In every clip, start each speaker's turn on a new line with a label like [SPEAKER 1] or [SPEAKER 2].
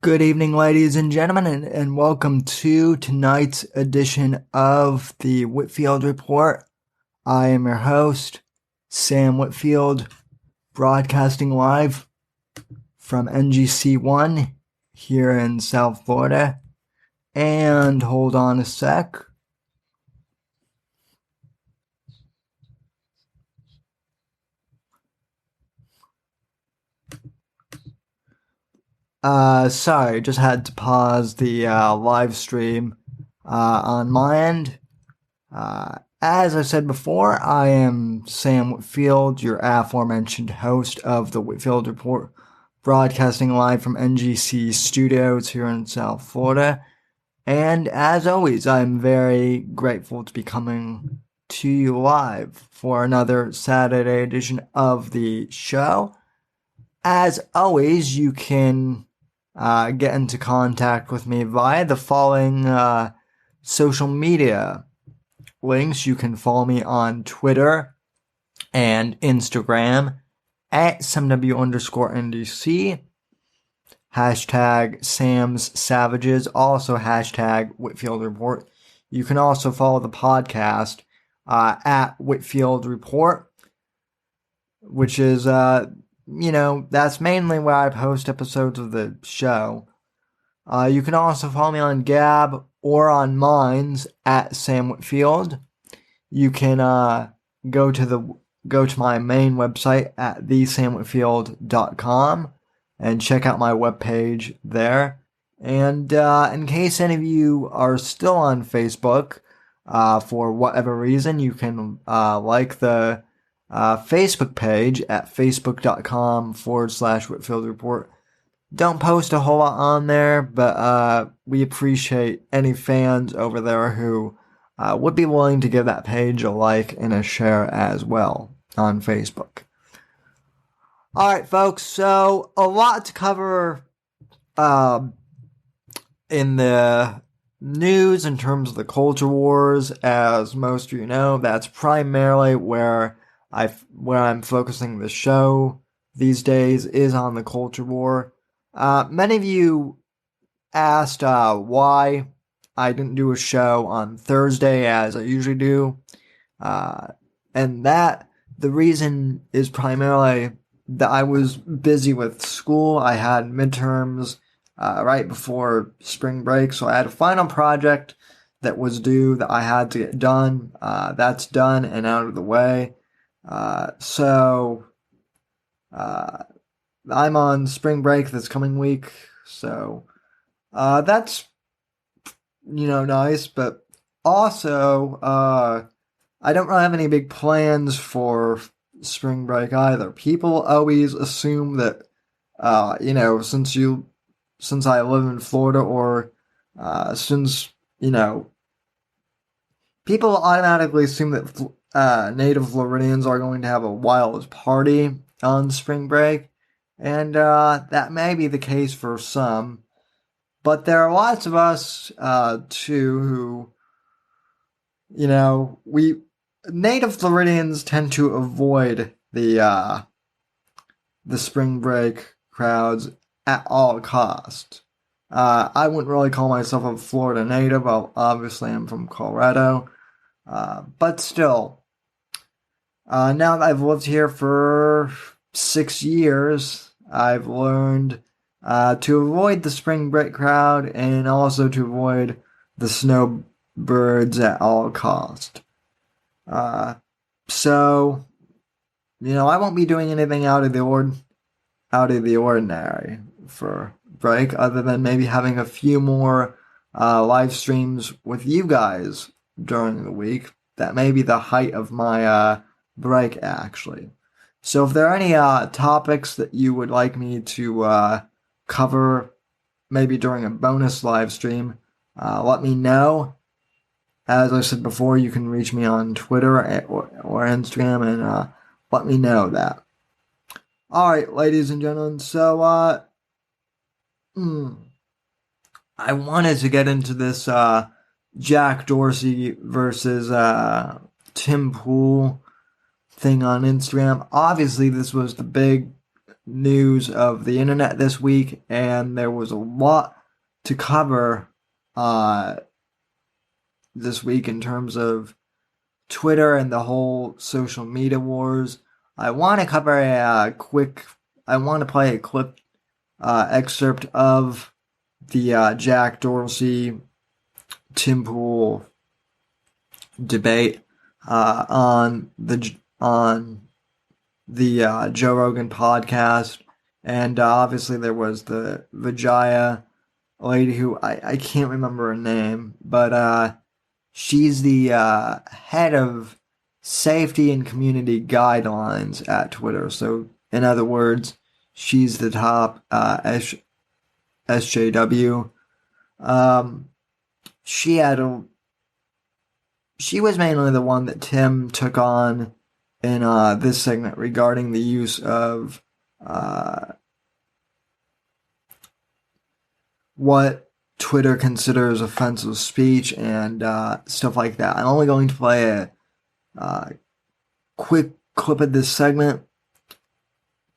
[SPEAKER 1] Good evening, ladies and gentlemen, and welcome to tonight's edition of the Whitfield Report. I am your host, Sam Whitfield, broadcasting live from NGC1 here in South Florida. And hold on a sec. Sorry, just had to pause the live stream on my end. As I said before, I am Sam Whitfield, your aforementioned host of the Whitfield Report, broadcasting live from NGC Studios here in South Florida. And as always, I'm very grateful to be coming to you live for another Saturday edition of the show. As always, you can get into contact with me via the following social media links. You can follow me on Twitter and Instagram at SamW_NDC, hashtag Sam's Savages, also hashtag Whitfield Report. You can also follow the podcast at Whitfield Report, which is, that's mainly where I post episodes of the show. You can also follow me on Gab or on Minds at Sam Whitfield. You can go to my main website at thesamwhitfield.com and check out my webpage there. And in case any of you are still on Facebook, for whatever reason, you can like the Facebook page at facebook.com/Whitfield Report. Don't post a whole lot on there, but we appreciate any fans over there who would be willing to give that page a like and a share as well on Facebook. Alright, folks, so a lot to cover in the news in terms of the culture wars. As most of you know, that's primarily where I'm focusing the show these days, is on the culture war. Many of you asked why I didn't do a show on Thursday as I usually do. And that the reason is primarily that I was busy with school. I had midterms right before spring break, so I had a final project that was due that I had to get done. That's done and out of the way. So I'm on spring break this coming week, so that's nice, but also I don't really have any big plans for spring break either. People always assume that since I live in Florida, or people automatically assume that native Floridians are going to have a wild party on spring break, and that may be the case for some, but there are lots of us too who, native Floridians tend to avoid the spring break crowds at all costs. I wouldn't really call myself a Florida native. Obviously, I'm from Colorado, but still. Now that I've lived here for 6 years, I've learned to avoid the spring break crowd and also to avoid the snowbirds at all cost. So, I won't be doing anything out of the ordinary for break, other than maybe having a few more live streams with you guys during the week. That may be the height of my break, actually. So if there are any topics that you would like me to cover, maybe during a bonus live stream, let me know. As I said before, you can reach me on Twitter or Instagram and let me know that. Alright, ladies and gentlemen, so I wanted to get into this Jack Dorsey versus Tim Pool thing on Instagram. Obviously, this was the big news of the internet this week, and there was a lot to cover this week in terms of Twitter and the whole social media wars. I want to cover I want to play a clip excerpt of the Jack Dorsey Tim Pool debate on the Joe Rogan podcast, and obviously there was the Vijaya lady who I can't remember her name, but she's the head of safety and community guidelines at Twitter. So in other words, she's the top SJW. She was mainly the one that Tim took on in this segment regarding the use of what Twitter considers offensive speech and stuff like that. I'm only going to play a quick clip of this segment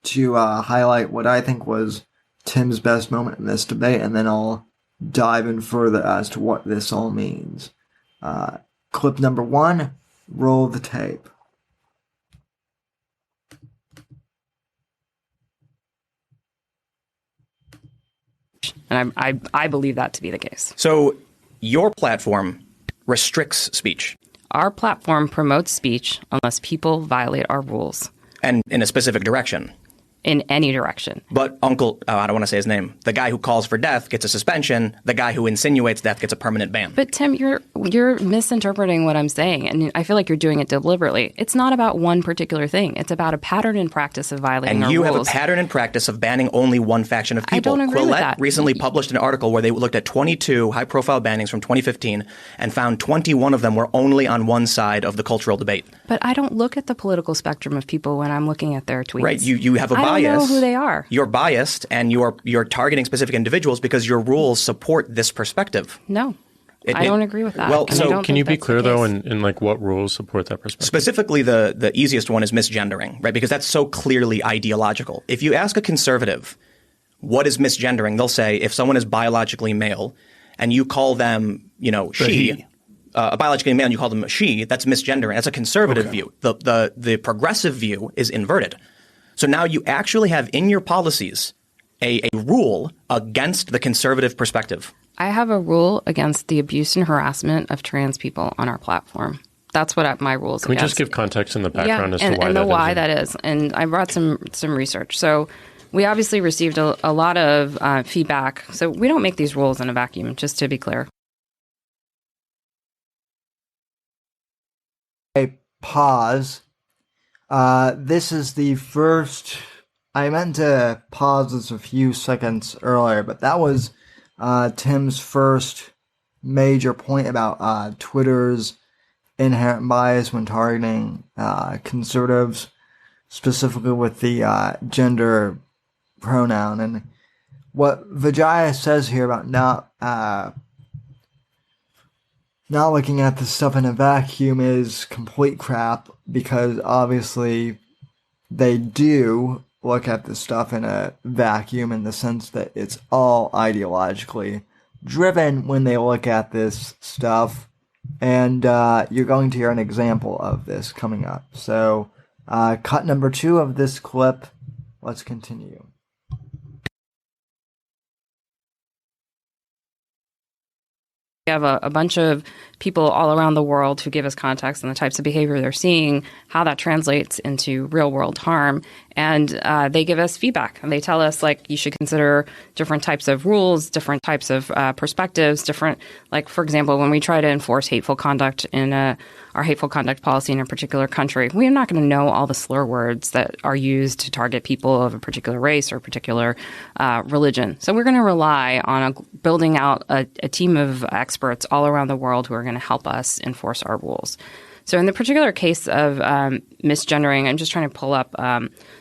[SPEAKER 1] to highlight what I think was Tim's best moment in this debate, and then I'll dive in further as to what this all means. Clip number 1, roll the tape.
[SPEAKER 2] And I believe that to be the case.
[SPEAKER 3] So your platform restricts speech.
[SPEAKER 2] Our platform promotes speech unless people violate our rules.
[SPEAKER 3] And in a specific direction.
[SPEAKER 2] In any direction.
[SPEAKER 3] But I don't want to say his name. The guy who calls for death gets a suspension. The guy who insinuates death gets a permanent ban.
[SPEAKER 2] But Tim, you're misinterpreting what I'm saying, and I feel like you're doing it deliberately. It's not about one particular thing. It's about a pattern and practice of violating our rules.
[SPEAKER 3] And you have a pattern and practice of banning only one faction of people.
[SPEAKER 2] I don't agree with that.
[SPEAKER 3] Quillette recently published an article where they looked at 22 high-profile bannings from 2015 and found 21 of them were only on one side of the cultural debate.
[SPEAKER 2] But I don't look at the political spectrum of people when I'm looking at their tweets.
[SPEAKER 3] Right. You have a bias.
[SPEAKER 2] I don't know who they are.
[SPEAKER 3] You're biased, and you're targeting specific individuals because your rules support this perspective.
[SPEAKER 2] No. I don't agree with that.
[SPEAKER 3] Well,
[SPEAKER 4] so can you be clear, though, in like what rules support that perspective?
[SPEAKER 3] Specifically, the easiest one is misgendering, right? Because that's so clearly ideological. If you ask a conservative, what is misgendering? They'll say if someone is biologically male and you call them, she, biologically male and you call them a she, that's misgendering. That's a conservative view. The progressive view is inverted. So now you actually have in your policies a rule against the conservative perspective.
[SPEAKER 2] I have a rule against the abuse and harassment of trans people on our platform. That's what my rules
[SPEAKER 4] Can we just give context in the background as to
[SPEAKER 2] why that is? And I brought some research. So we obviously received a lot of feedback. So we don't make these rules in a vacuum, just to be clear.
[SPEAKER 1] Pause. This is the first. I meant to pause this a few seconds earlier, but that was Tim's first major point about Twitter's inherent bias when targeting conservatives, specifically with the gender pronoun. And what Vijaya says here about not looking at this stuff in a vacuum is complete crap, because obviously they do look at this stuff in a vacuum in the sense that it's all ideologically driven when they look at this stuff. And you're going to hear an example of this coming up. So cut number 2 of this clip. Let's continue.
[SPEAKER 2] We have a bunch of people all around the world who give us context on the types of behavior they're seeing, how that translates into real-world harm, and they give us feedback. And they tell us, you should consider different types of rules, different types of perspectives, different, for example, when we try to enforce hateful conduct in our hateful conduct policy in a particular country, we're not going to know all the slur words that are used to target people of a particular race or a particular religion. So we're going to rely on building out a team of experts all around the world who are going to help us enforce our rules. So in the particular case of misgendering, I'm just trying to pull up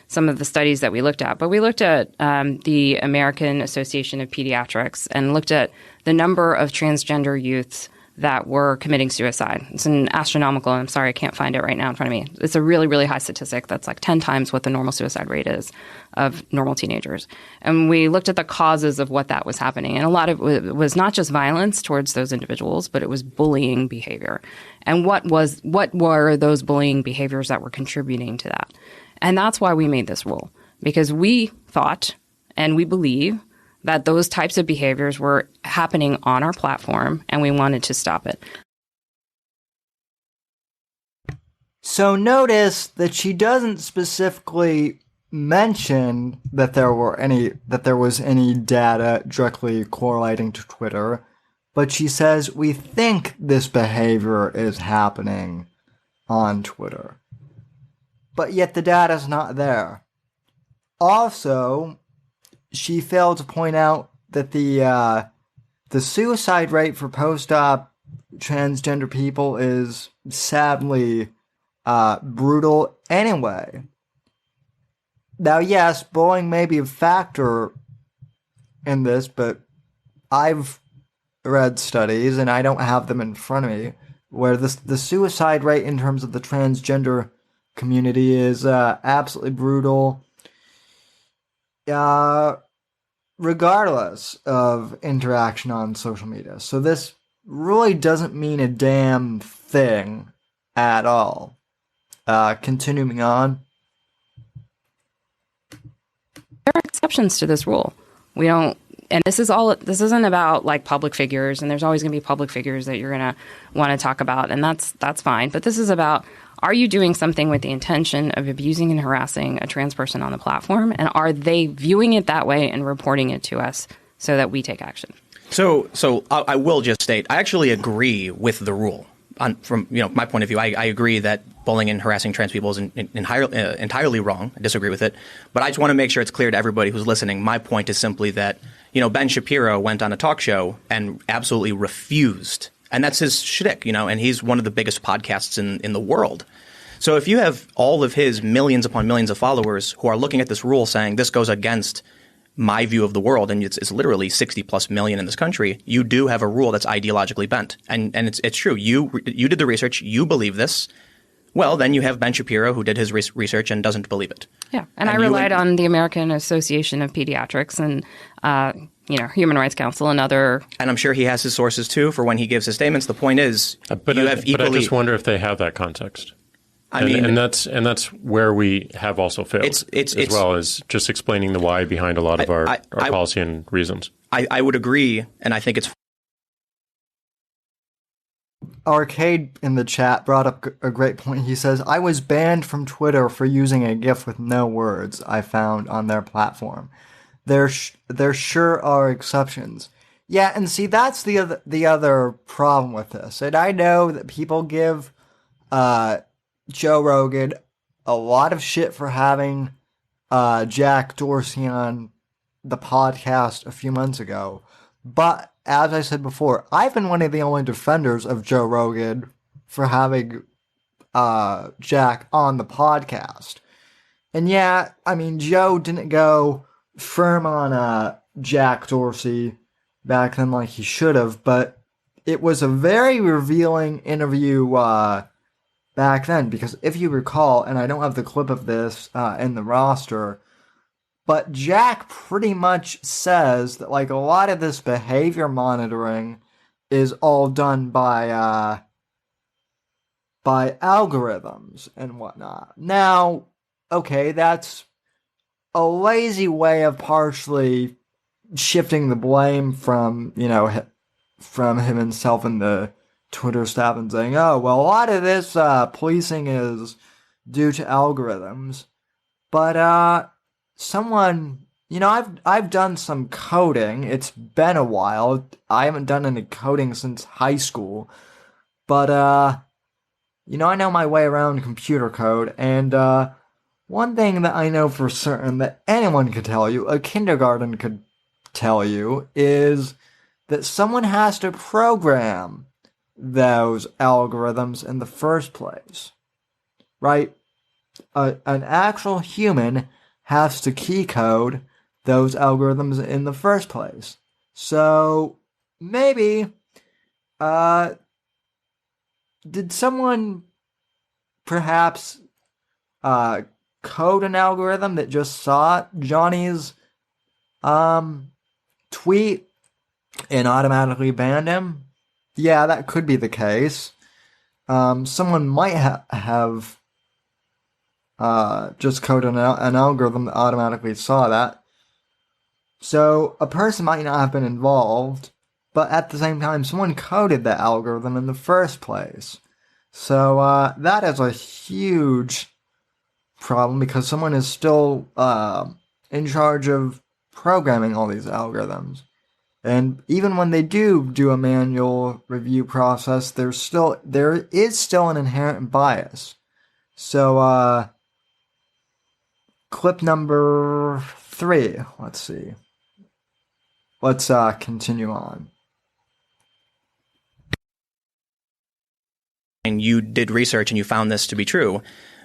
[SPEAKER 2] some of the studies that we looked at. But we looked at the American Association of Pediatrics and looked at the number of transgender youths that were committing suicide. It's an astronomical, I'm sorry, I can't find it right now in front of me. It's a really, really high statistic. That's like 10 times what the normal suicide rate is of normal teenagers. And we looked at the causes of what that was happening. And a lot of it was not just violence towards those individuals, but it was bullying behavior. And what were those bullying behaviors that were contributing to that? And that's why we made this rule, because we thought and we believe that those types of behaviors were happening on our platform, and we wanted to stop it.
[SPEAKER 1] So notice that she doesn't specifically mention that there was any data directly correlating to Twitter, but she says we think this behavior is happening on Twitter. But yet the data's not there. Also, she failed to point out that the suicide rate for post-op transgender people is sadly brutal anyway. Now, yes, bullying may be a factor in this, but I've read studies, and I don't have them in front of me, where the suicide rate in terms of the transgender community is absolutely brutal. Regardless of interaction on social media. So this really doesn't mean a damn thing at all. Continuing on.
[SPEAKER 2] There are exceptions to this rule. We don't, and this isn't about like public figures, and there's always going to be public figures that you're going to want to talk about, and that's fine. But this is about, are you doing something with the intention of abusing and harassing a trans person on the platform? And are they viewing it that way and reporting it to us so that we take action?
[SPEAKER 3] So I will just state, I actually agree with the rule. From my point of view, I agree that bullying and harassing trans people is entirely wrong. I disagree with it. But I just want to make sure it's clear to everybody who's listening. My point is simply that, Ben Shapiro went on a talk show and absolutely refused. And that's his shtick, and he's one of the biggest podcasts in the world. So if you have all of his millions upon millions of followers who are looking at this rule saying this goes against my view of the world, and it's literally 60 plus million in this country, you do have a rule that's ideologically bent. And it's true. You did the research. You believe this. Well, then you have Ben Shapiro who did his research and doesn't believe it.
[SPEAKER 2] Yeah. And I relied on the American Association of Pediatrics and Human Rights Council and other. And
[SPEAKER 3] I'm sure he has his sources too for when he gives his statements. The point is,
[SPEAKER 4] but I just wonder if they have that context. And that's where we have also failed, as well as just explaining the why behind a lot of our policy and reasons.
[SPEAKER 3] I would agree, and I think it's.
[SPEAKER 1] Arcade in the chat brought up a great point. He says, I was banned from Twitter for using a GIF with no words I found on their platform. There sure are exceptions. Yeah, and see, that's the other problem with this. And I know that people give Joe Rogan a lot of shit for having Jack Dorsey on the podcast a few months ago. But as I said before, I've been one of the only defenders of Joe Rogan for having Jack on the podcast. And yeah, I mean, Joe didn't go firm on Jack Dorsey back then like he should have, but it was a very revealing interview back then, because if you recall, and I don't have the clip of this in the roster, but Jack pretty much says that like a lot of this behavior monitoring is all done by algorithms and whatnot. Now, okay, that's a lazy way of partially shifting the blame from from him himself and the Twitter staff and saying, oh, well, a lot of this policing is due to algorithms. But someone, I've done some coding. It's been a while. I haven't done any coding since high school. But, I know my way around computer code. And one thing that I know for certain that anyone could tell you, a kindergarten could tell you, is that someone has to program those algorithms in the first place, right? An actual human has to key code those algorithms in the first place. So maybe did someone perhaps code an algorithm that just saw Johnny's tweet and automatically banned him? Yeah, that could be the case. Someone might have just coded an algorithm that automatically saw that. So a person might not have been involved, but at the same time, someone coded that algorithm in the first place. So that is a huge problem because someone is still in charge of programming all these algorithms. And even when they do a manual review process, there is still an inherent bias. So clip number 3. Let's see. Let's continue on.
[SPEAKER 3] And you did research and you found this to be true,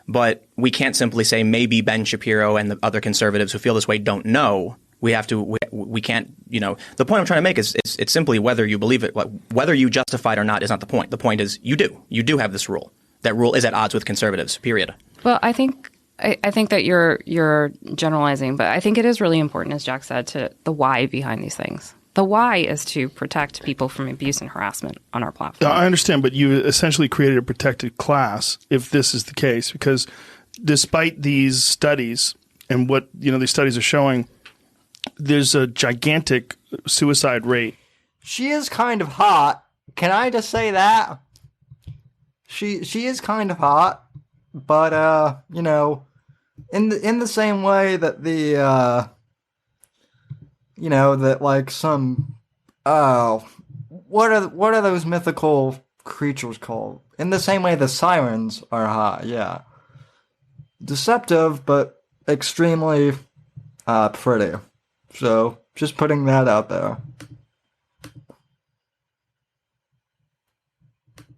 [SPEAKER 3] but we can't simply say maybe Ben Shapiro and the other conservatives who feel this way don't know. We have to. We can't. The point I'm trying to make is it's simply whether you believe it, whether you justify it or not is not the point. The point is you do. You do have this rule. That rule is at odds with conservatives. Period.
[SPEAKER 2] Well, I think that you're generalizing, but I think it is really important, as Jack said, to the why behind these things. The why is to protect people from abuse and harassment on our platform.
[SPEAKER 5] I understand, but you essentially created a protected class if this is the case, because despite these studies and what these studies are showing, there's a gigantic suicide rate.
[SPEAKER 1] She is kind of hot. Can I just say that? She is kind of hot, but in the same way that the that like some what are those mythical creatures called? In the same way the sirens are hot, yeah. Deceptive, but extremely pretty. So just putting that out there.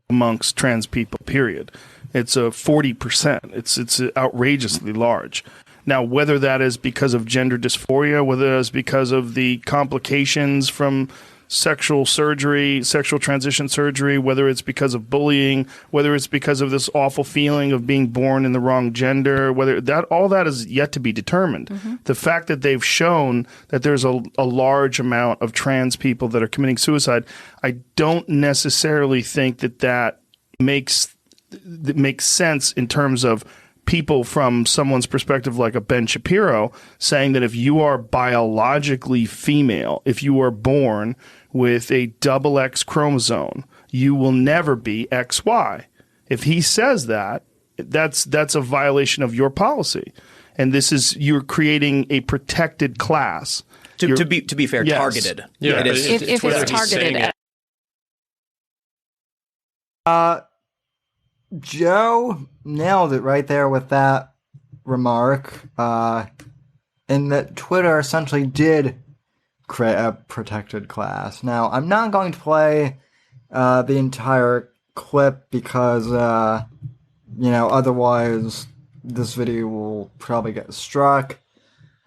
[SPEAKER 5] Amongst trans people, period. It's a 40%. It's outrageously large. Now, whether that is because of gender dysphoria, whether that is because of the complications from sexual surgery, sexual transition surgery, whether it's because of bullying, whether it's because of this awful feeling of being born in the wrong gender, whether that all that is yet to be determined. Mm-hmm. The fact that they've shown that there's a large amount of trans people that are committing suicide, I don't necessarily think that makes sense in terms of people from someone's perspective like a Ben Shapiro saying that if you are biologically female, if you are born with a double X chromosome, you will never be XY. If he says that, that's a violation of your policy. And you're creating a protected class.
[SPEAKER 3] To be fair, yes. Targeted.
[SPEAKER 4] Yeah,
[SPEAKER 3] it is.
[SPEAKER 2] If it's targeted.
[SPEAKER 1] Joe nailed it right there with that remark, in that Twitter essentially did create a protected class. Now, I'm not going to play the entire clip because, otherwise this video will probably get struck.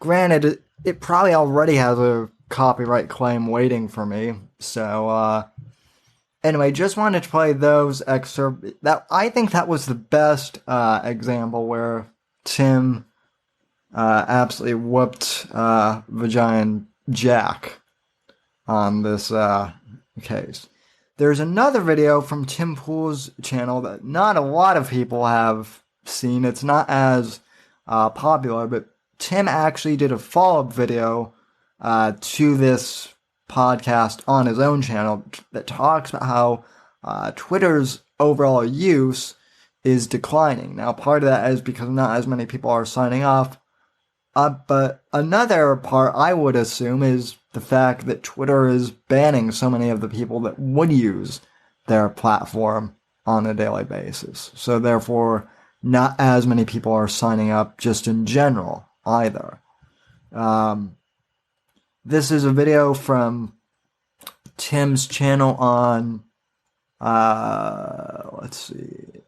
[SPEAKER 1] Granted, it probably already has a copyright claim waiting for me, so, anyway, just wanted to play those excerpts. I think that was the best example where Tim absolutely whooped Vagina Jack on this case. There's another video from Tim Pool's channel that not a lot of people have seen. It's not as popular, but Tim actually did a follow-up video to this podcast on his own channel that talks about how Twitter's overall use is declining. Now, part of that is because not as many people are signing off, but another part I would assume is the fact that Twitter is banning so many of the people that would use their platform on a daily basis. So therefore, not as many people are signing up just in general either. This is a video from Tim's channel on, let's see.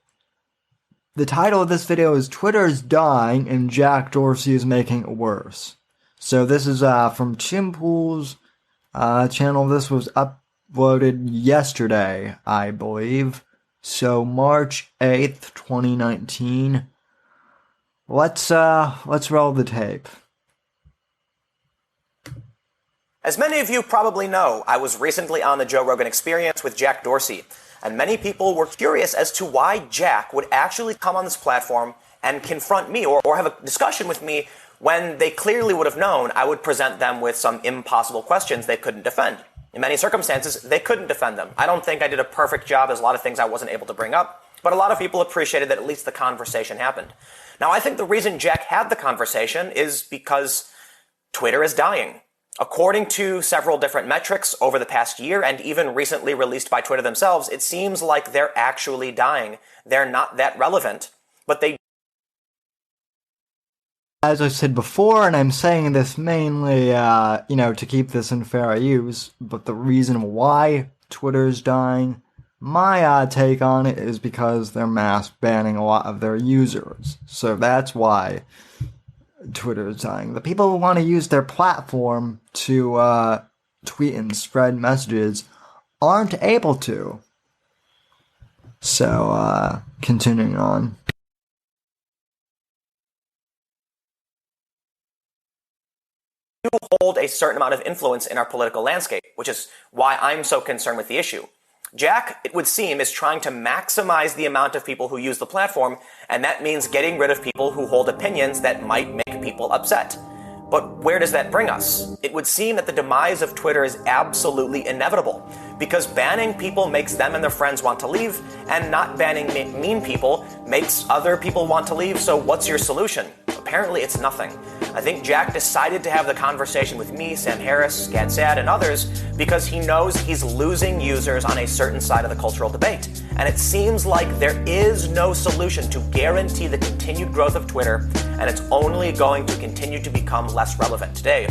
[SPEAKER 1] The title of this video is Twitter is Dying and Jack Dorsey is Making It Worse. So this is from Tim Pool's channel. This was uploaded yesterday, I believe. So March 8th, 2019. Let's roll the tape.
[SPEAKER 6] As many of you probably know, I was recently on the Joe Rogan Experience with Jack Dorsey, and many people were curious as to why Jack would actually come on this platform and confront me or have a discussion with me when they clearly would have known I would present them with some impossible questions they couldn't defend. In many circumstances, they couldn't defend them. I don't think I did a perfect job. There's a lot of things I wasn't able to bring up, but a lot of people appreciated that at least the conversation happened. Now, I think the reason Jack had the conversation is because Twitter is dying. According to several different metrics over the past year and even recently released by Twitter themselves, it seems like they're actually dying. They're not that relevant, but they...
[SPEAKER 1] As I said before, and I'm saying this mainly, to keep this in fair use, but the reason why Twitter is dying, my take on it is because they're mass banning a lot of their users. So that's why Twitter is dying. The people who want to use their platform to tweet and spread messages aren't able to. So, continuing on.
[SPEAKER 6] do hold a certain amount of influence in our political landscape, which is why I'm so concerned with the issue. Jack, it would seem, is trying to maximize the amount of people who use the platform, and that means getting rid of people who hold opinions that might make people upset. But where does that bring us? It would seem that the demise of Twitter is absolutely inevitable, because banning people makes them and their friends want to leave, and not banning mean people makes other people want to leave, so what's your solution? Apparently it's nothing. I think Jack decided to have the conversation with me, Sam Harris, Gad Sad, and others because he knows he's losing users on a certain side of the cultural debate. And it seems like there is no solution to guarantee the continued growth of Twitter, and it's only going to continue to become less relevant today.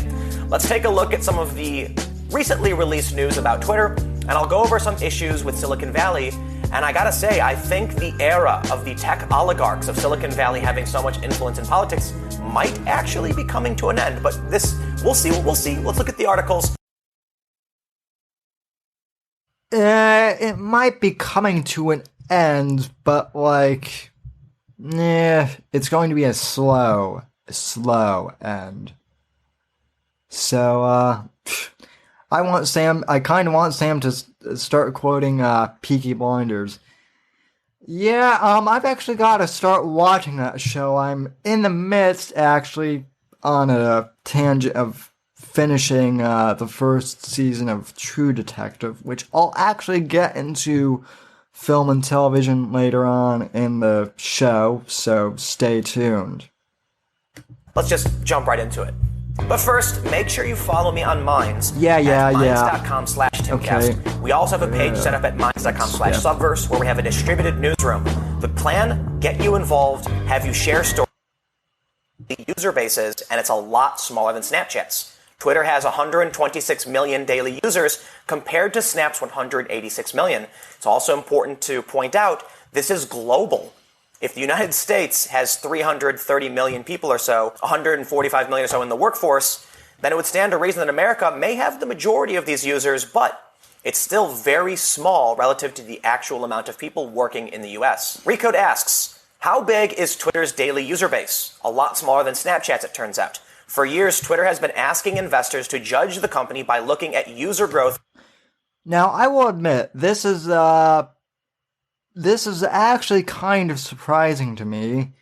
[SPEAKER 6] Let's take a look at some of the recently released news about Twitter, and I'll go over some issues with Silicon Valley. And I gotta say, I think the era of the tech oligarchs of Silicon Valley having so much influence in politics might actually be coming to an end. But this, we'll see. Let's look at the articles.
[SPEAKER 1] It might be coming to an end, but it's going to be a slow end. So, I kind of want Sam to start quoting Peaky Blinders. Yeah, I've actually got to start watching that show. I'm in the midst, actually, on a tangent of finishing the first season of True Detective, which I'll actually get into film and television later on in the show, so stay tuned.
[SPEAKER 6] Let's just jump right into it. But first, make sure you follow me on Minds.
[SPEAKER 1] Yeah.
[SPEAKER 6] Minds.com/Timcast. Okay. We also have a page set up at Minds.com/Subverse where we have a distributed newsroom. The plan, get you involved, have you share stories, user bases, and it's a lot smaller than Snapchat's. Twitter has 126 million daily users compared to Snap's 186 million. It's also important to point out this is global. If the United States has 330 million people or so, 145 million or so in the workforce, then it would stand to reason that America may have the majority of these users, but it's still very small relative to the actual amount of people working in the US. Recode asks, how big is Twitter's daily user base? A lot smaller than Snapchat's, it turns out. For years, Twitter has been asking investors to judge the company by looking at user growth.
[SPEAKER 1] Now, I will admit, this is actually kind of surprising to me.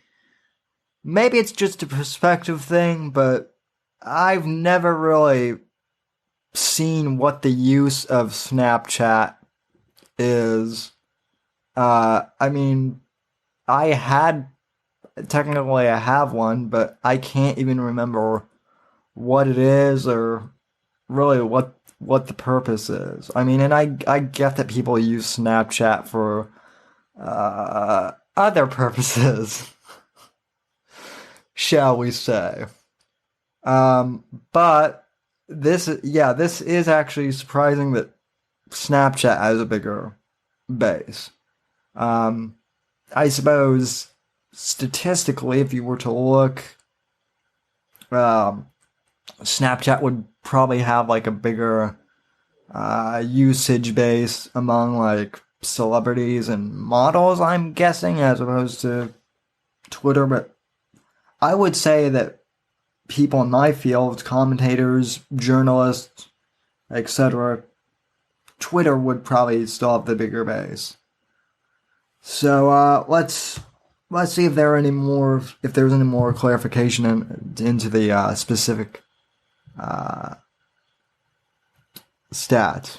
[SPEAKER 1] Maybe it's just a perspective thing, but I've never really seen what the use of Snapchat is. Technically I have one, but I can't even remember what it is or really what the purpose is. I mean, and I get that people use Snapchat for other purposes, shall we say. But this is actually surprising that Snapchat has a bigger base. I suppose statistically, if you were to look, Snapchat would probably have like a bigger usage base among like celebrities and models, I'm guessing, as opposed to Twitter. But I would say that people in my field, commentators, journalists, etc., Twitter would probably still have the bigger base. So let's see if there's any more clarification into the specific stats.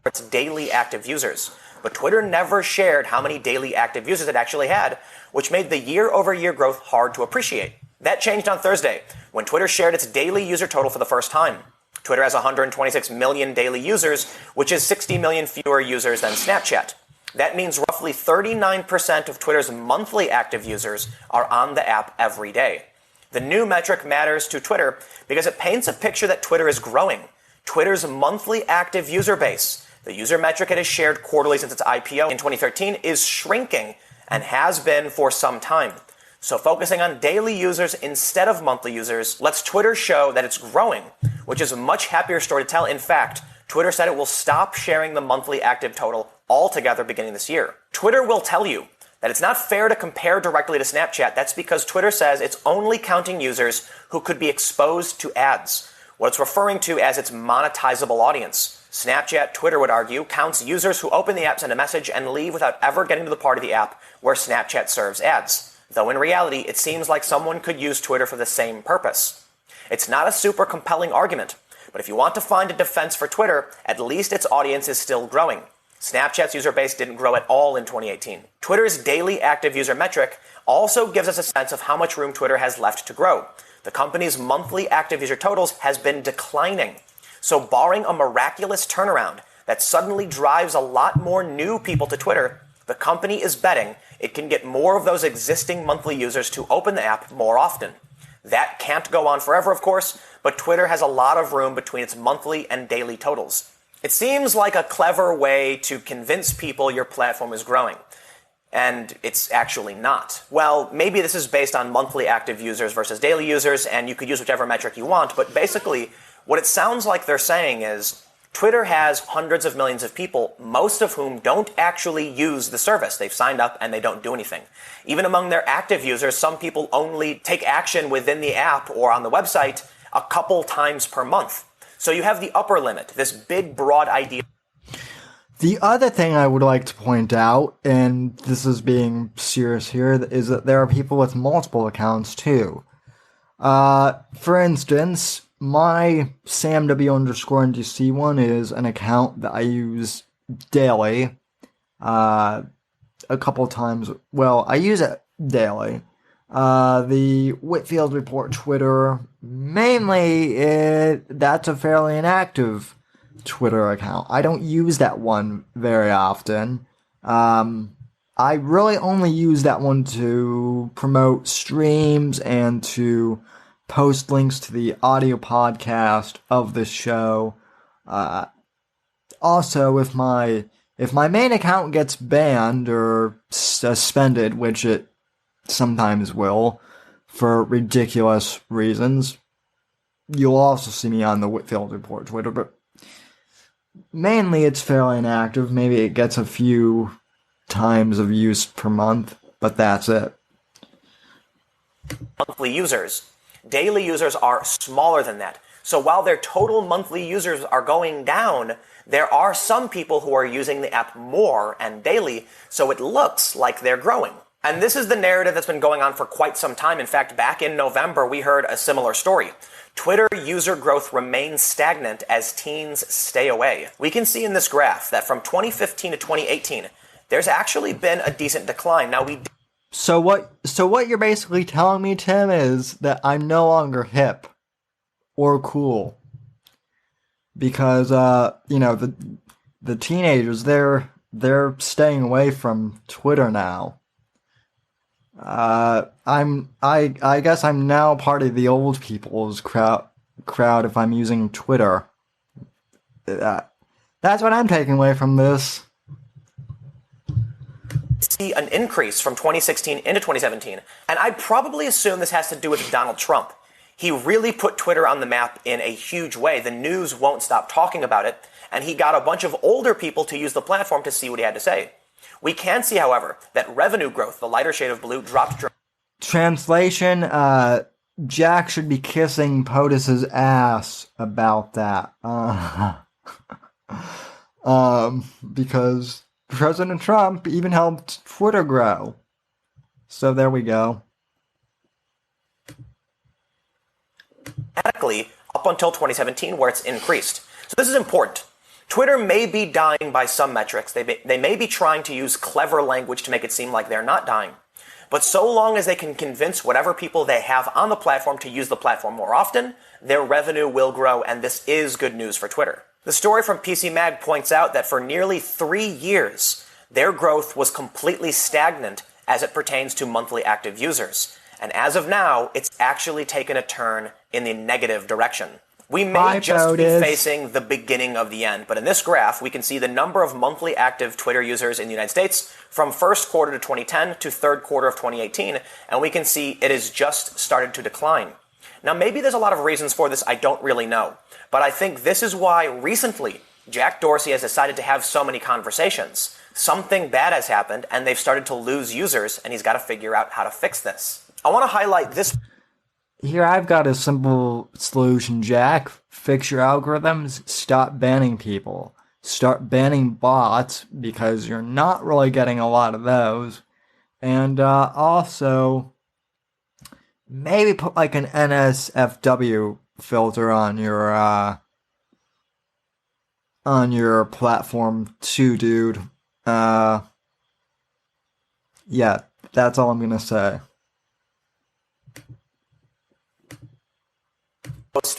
[SPEAKER 6] Its daily active users. But Twitter never shared how many daily active users it actually had, which made the year-over-year growth hard to appreciate. That changed on Thursday, when Twitter shared its daily user total for the first time. Twitter has 126 million daily users, which is 60 million fewer users than Snapchat. That means roughly 39% of Twitter's monthly active users are on the app every day. The new metric matters to Twitter because it paints a picture that Twitter is growing. Twitter's monthly active user base, the user metric it has shared quarterly since its IPO in 2013, is shrinking and has been for some time. So focusing on daily users instead of monthly users lets Twitter show that it's growing, which is a much happier story to tell. In fact, Twitter said it will stop sharing the monthly active total altogether beginning this year. Twitter will tell you that it's not fair to compare directly to Snapchat. That's because Twitter says it's only counting users who could be exposed to ads, what it's referring to as its monetizable audience. Snapchat, Twitter would argue, counts users who open the app, send a message, and leave without ever getting to the part of the app where Snapchat serves ads. Though in reality, it seems like someone could use Twitter for the same purpose. It's not a super compelling argument, but if you want to find a defense for Twitter, at least its audience is still growing. Snapchat's user base didn't grow at all in 2018. Twitter's daily active user metric also gives us a sense of how much room Twitter has left to grow. The company's monthly active user totals has been declining. So barring a miraculous turnaround that suddenly drives a lot more new people to Twitter, the company is betting it can get more of those existing monthly users to open the app more often. That can't go on forever, of course, but Twitter has a lot of room between its monthly and daily totals. It seems like a clever way to convince people your platform is growing. And it's actually not. Well, maybe this is based on monthly active users versus daily users, and you could use whichever metric you want, but basically, what it sounds like they're saying is Twitter has hundreds of millions of people, most of whom don't actually use the service. They've signed up and they don't do anything. Even among their active users, some people only take action within the app or on the website a couple times per month. So you have the upper limit, this big, broad idea.
[SPEAKER 1] The other thing I would like to point out, and this is being serious here, is that there are people with multiple accounts too. For instance, my SamW_NDC one is an account that I use daily. A couple times. Well, I use it daily. The Whitfield Report Twitter, mainly, that's a fairly inactive Twitter account. I don't use that one very often. I really only use that one to promote streams and to post links to the audio podcast of the show. Also, if my main account gets banned or suspended, which it sometimes will, for ridiculous reasons, you'll also see me on the Whitfield Report Twitter, but mainly it's fairly inactive. Maybe it gets a few times of use per month, but that's it.
[SPEAKER 6] Monthly users. Daily users are smaller than that. So while their total monthly users are going down, there are some people who are using the app more and daily, so it looks like they're growing. And this is the narrative that's been going on for quite some time. In fact, back in November, we heard a similar story. Twitter user growth remains stagnant as teens stay away. We can see in this graph that from 2015 to 2018, there's actually been a decent decline. Now
[SPEAKER 1] So what you're basically telling me, Tim, is that I'm no longer hip or cool because the teenagers they're staying away from Twitter now. I guess I'm now part of the old people's crowd if I'm using Twitter. That's what I'm taking away from this.
[SPEAKER 6] See an increase from 2016 into 2017, and I'd probably assume this has to do with Donald Trump. He really put Twitter on the map in a huge way. The news won't stop talking about it, and he got a bunch of older people to use the platform to see what he had to say. We can see, however, that revenue growth, the lighter shade of blue, dropped.
[SPEAKER 1] Translation, Jack should be kissing POTUS's ass about that. Because President Trump even helped Twitter grow. So there we go.
[SPEAKER 6] Dramatically up until 2017, where it's increased. So this is important. Twitter may be dying by some metrics. They may be trying to use clever language to make it seem like they're not dying. But so long as they can convince whatever people they have on the platform to use the platform more often, their revenue will grow, and this is good news for Twitter. The story from PC Mag points out that for nearly 3 years, their growth was completely stagnant as it pertains to monthly active users. And as of now, it's actually taken a turn in the negative direction. We may just be facing the beginning of the end, but in this graph, we can see the number of monthly active Twitter users in the United States from first quarter to 2010 to third quarter of 2018, and we can see it has just started to decline. Now, maybe there's a lot of reasons for this, I don't really know, but I think this is why recently Jack Dorsey has decided to have so many conversations. Something bad has happened, and they've started to lose users, and he's got to figure out how to fix this. I want to highlight this.
[SPEAKER 1] Here, I've got a simple solution, Jack. Fix your algorithms. Stop banning people. Start banning bots, because you're not really getting a lot of those. And also, maybe put like an NSFW filter on your platform too, dude. Yeah, that's all I'm gonna say.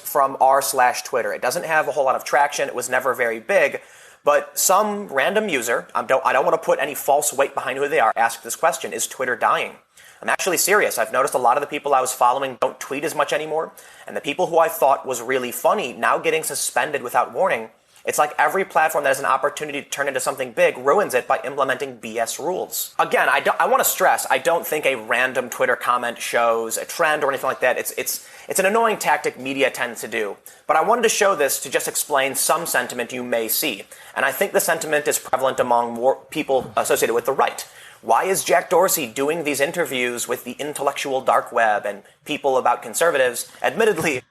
[SPEAKER 6] From r/Twitter. It doesn't have a whole lot of traction. It was never very big, but some random user, I don't want to put any false weight behind who they are, asked this question: is Twitter dying? I'm actually serious. I've noticed a lot of the people I was following don't tweet as much anymore, and the people who I thought was really funny now getting suspended without warning. It's like every platform that has an opportunity to turn into something big ruins it by implementing BS rules. Again, I want to stress, I don't think a random Twitter comment shows a trend or anything like that. It's an annoying tactic media tends to do. But I wanted to show this to just explain some sentiment you may see. And I think the sentiment is prevalent among more people associated with the right. Why is Jack Dorsey doing these interviews with the intellectual dark web and people about conservatives? Admittedly,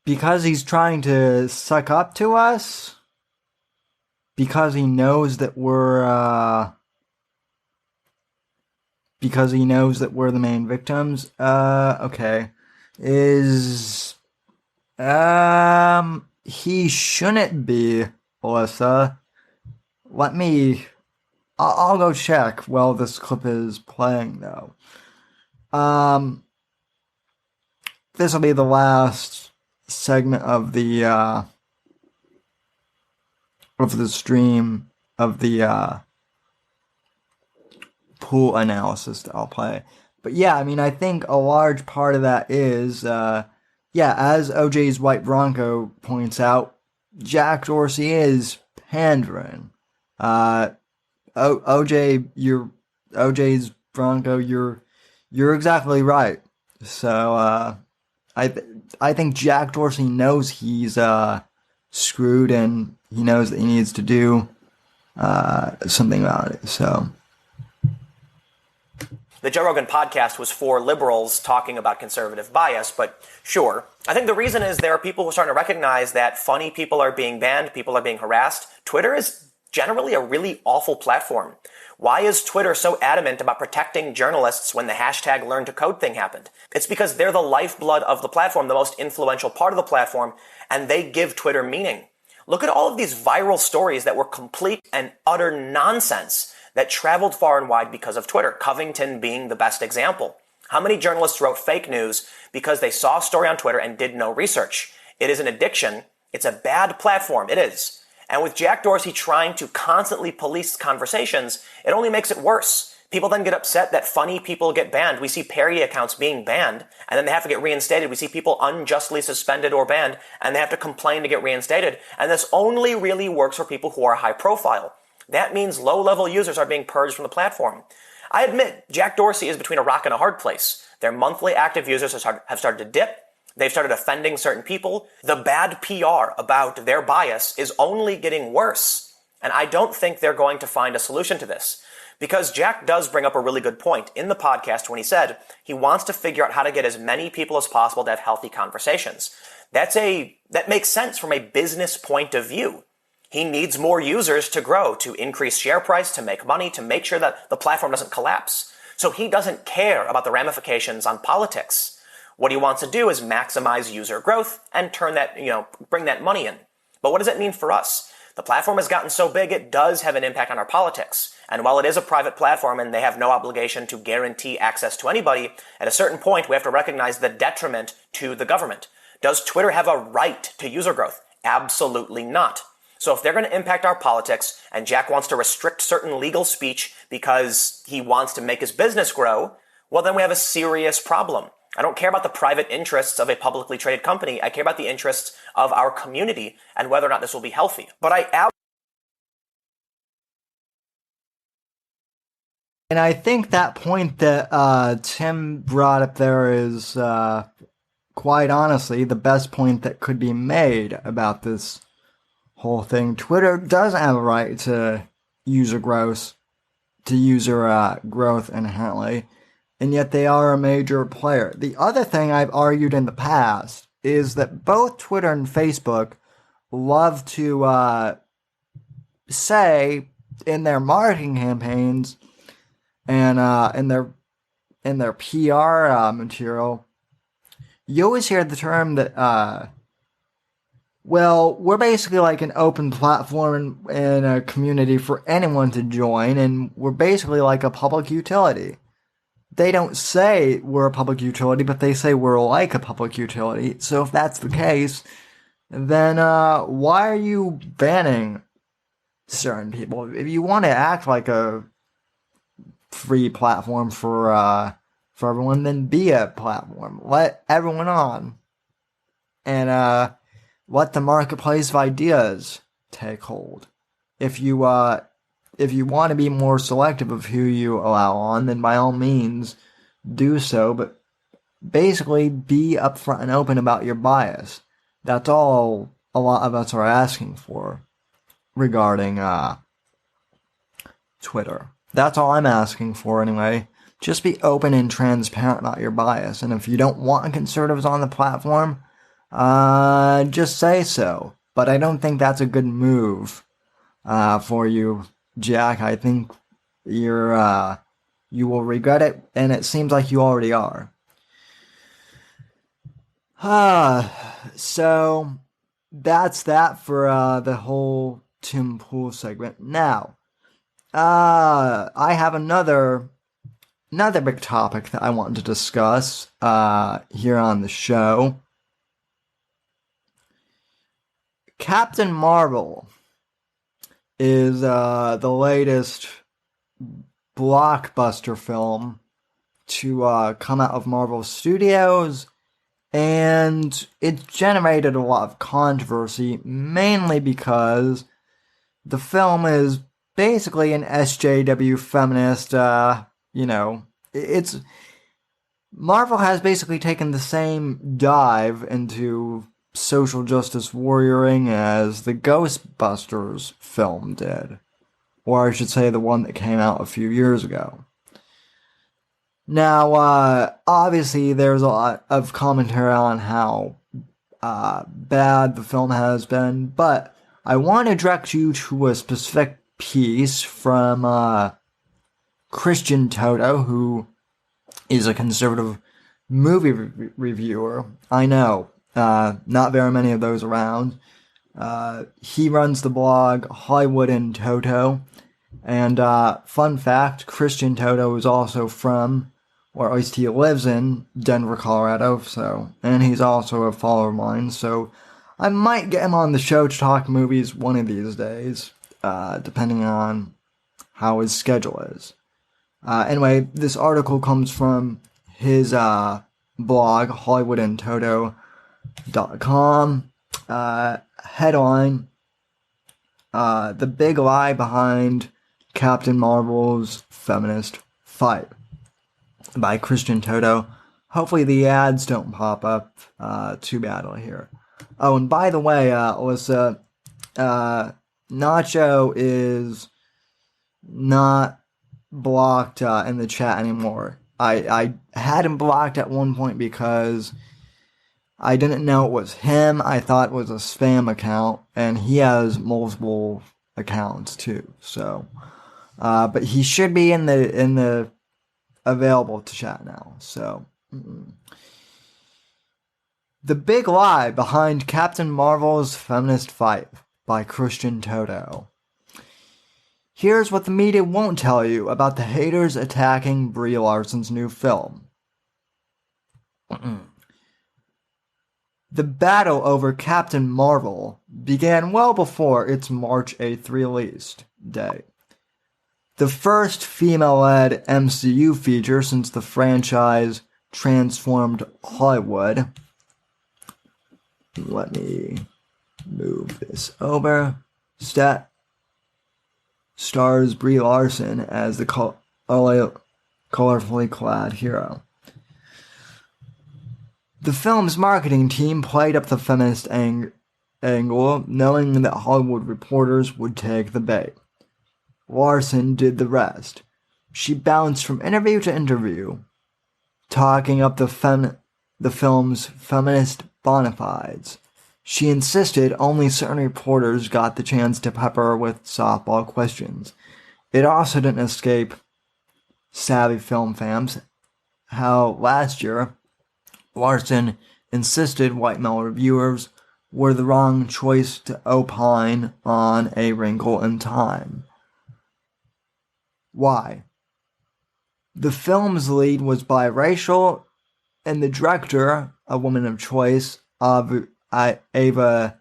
[SPEAKER 1] because he's trying to suck up to us? Because he knows that we're the main victims? Okay. He shouldn't be, Alyssa. I'll go check while this clip is playing, though. This will be the last segment of the stream of the pool analysis that I'll play. But yeah, I mean, I think a large part of that is, as OJ's White Bronco points out, Jack Dorsey is pandering. OJ's Bronco, you're exactly right. So, I think Jack Dorsey knows he's screwed, and he knows that he needs to do something about it. So,
[SPEAKER 6] the Joe Rogan podcast was for liberals talking about conservative bias, but sure. I think the reason is there are people who are starting to recognize that funny people are being banned, people are being harassed. Twitter is generally a really awful platform. Why is Twitter so adamant about protecting journalists when the hashtag #LearnToCode thing happened? It's because they're the lifeblood of the platform, the most influential part of the platform, and they give Twitter meaning. Look at all of these viral stories that were complete and utter nonsense that traveled far and wide because of Twitter, Covington being the best example. How many journalists wrote fake news because they saw a story on Twitter and did no research? It is an addiction. It's a bad platform. It is. And with Jack Dorsey trying to constantly police conversations, it only makes it worse. People then get upset that funny people get banned. We see parody accounts being banned, and then they have to get reinstated. We see people unjustly suspended or banned, and they have to complain to get reinstated. And this only really works for people who are high profile. That means low-level users are being purged from the platform. I admit, Jack Dorsey is between a rock and a hard place. Their monthly active users have started to dip. They've started offending certain people. The bad PR about their bias is only getting worse. And I don't think they're going to find a solution to this. Because Jack does bring up a really good point in the podcast when he said he wants to figure out how to get as many people as possible to have healthy conversations. That makes sense from a business point of view. He needs more users to grow, to increase share price, to make money, to make sure that the platform doesn't collapse. So he doesn't care about the ramifications on politics. What he wants to do is maximize user growth and bring that money in. But what does it mean for us? The platform has gotten so big, it does have an impact on our politics. And while it is a private platform and they have no obligation to guarantee access to anybody, at a certain point, we have to recognize the detriment to the government. Does Twitter have a right to user growth? Absolutely not. So if they're going to impact our politics and Jack wants to restrict certain legal speech because he wants to make his business grow, well, then we have a serious problem. I don't care about the private interests of a publicly traded company. I care about the interests of our community and whether or not this will be healthy. But
[SPEAKER 1] And I think that point that Tim brought up there is, quite honestly, the best point that could be made about this whole thing. Twitter does have a right to user growth inherently, and yet they are a major player. The other thing I've argued in the past is that both Twitter and Facebook love to say in their marketing campaigns and in their PR material, you always hear the term that well, we're basically like an open platform and a community for anyone to join, and we're basically like a public utility. They don't say we're a public utility, but they say we're like a public utility. So if that's the case, then why are you banning certain people? If you want to act like a free platform for everyone, then be a platform. Let everyone on. And let the marketplace of ideas take hold. If you want to be more selective of who you allow on, then by all means do so, but basically be upfront and open about your bias. That's all a lot of us are asking for regarding Twitter. That's all I'm asking for anyway. Just be open and transparent about your bias. And if you don't want conservatives on the platform, just say so. But I don't think that's a good move for you, Jack. I think you will regret it, and it seems like you already are. So that's that for the whole Tim Pool segment. Now, I have another big topic that I want to discuss here on the show. Captain Marvel is the latest blockbuster film to come out of Marvel Studios, and it generated a lot of controversy, mainly because the film is basically an SJW feminist, it's Marvel has basically taken the same dive into social justice warrioring as the Ghostbusters film did. Or I should say the one that came out a few years ago. Now, obviously there's a lot of commentary on how bad the film has been, but I want to direct you to a specific piece from Christian Toto, who is a conservative movie reviewer. I know. Not very many of those around. He runs the blog Hollywood and Toto. And fun fact, Christian Toto is also from, or at least he lives in, Denver, Colorado. And he's also a follower of mine. So I might get him on the show to talk movies one of these days, depending on how his schedule is. Anyway, this article comes from his blog, hollywoodandtoto.com. Headline, The Big Lie Behind Captain Marvel's Feminist Fight, by Christian Toto, Hopefully the ads don't pop up too badly here. Oh, and by the way, Alyssa, Nacho is not blocked in the chat anymore. I had him blocked at one point because I didn't know it was him. I thought it was a spam account, and he has multiple accounts too. So, but he should be in the available to chat now. So, The Big Lie Behind Captain Marvel's Feminist Fight by Christian Toto. Here's what the media won't tell you about the haters attacking Brie Larson's new film. The battle over Captain Marvel began well before its March 8th release date. The first female-led MCU feature since the franchise transformed Hollywood. Let me move this over. Stars Brie Larson as the colorfully clad hero. The film's marketing team played up the feminist angle, knowing that Hollywood reporters would take the bait. Larson did the rest. She bounced from interview to interview, talking up the film's feminist bona fides. She insisted only certain reporters got the chance to pepper her with softball questions. It also didn't escape savvy film fans how last year Larson insisted white male reviewers were the wrong choice to opine on A Wrinkle in Time. Why? The film's lead was biracial, and the director, a woman of choice, Ava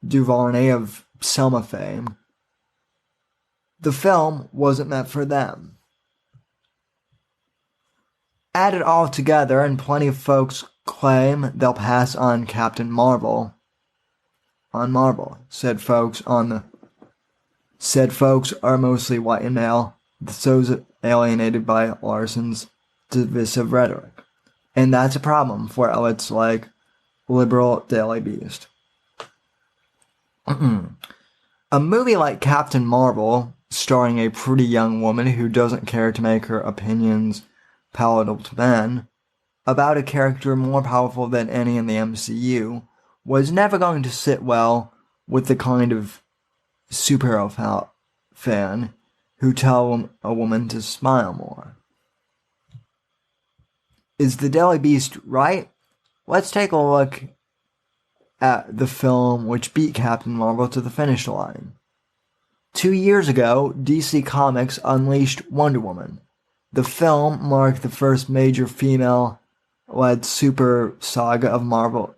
[SPEAKER 1] DuVernay of Selma fame. The film wasn't meant for them. Add it all together, and plenty of folks claim they'll pass on Captain Marvel. On Marvel, said folks are mostly white and male, so alienated by Larson's divisive rhetoric. And that's a problem for outlets like liberal Daily Beast. A movie like Captain Marvel, starring a pretty young woman who doesn't care to make her opinions palatable to men, about a character more powerful than any in the MCU, was never going to sit well with the kind of superhero fan who tell a woman to smile more. Is the Daily Beast right? Let's take a look at the film which beat Captain Marvel to the finish line. 2 years ago, DC Comics unleashed Wonder Woman. The film marked the first major female-led super saga of Marvel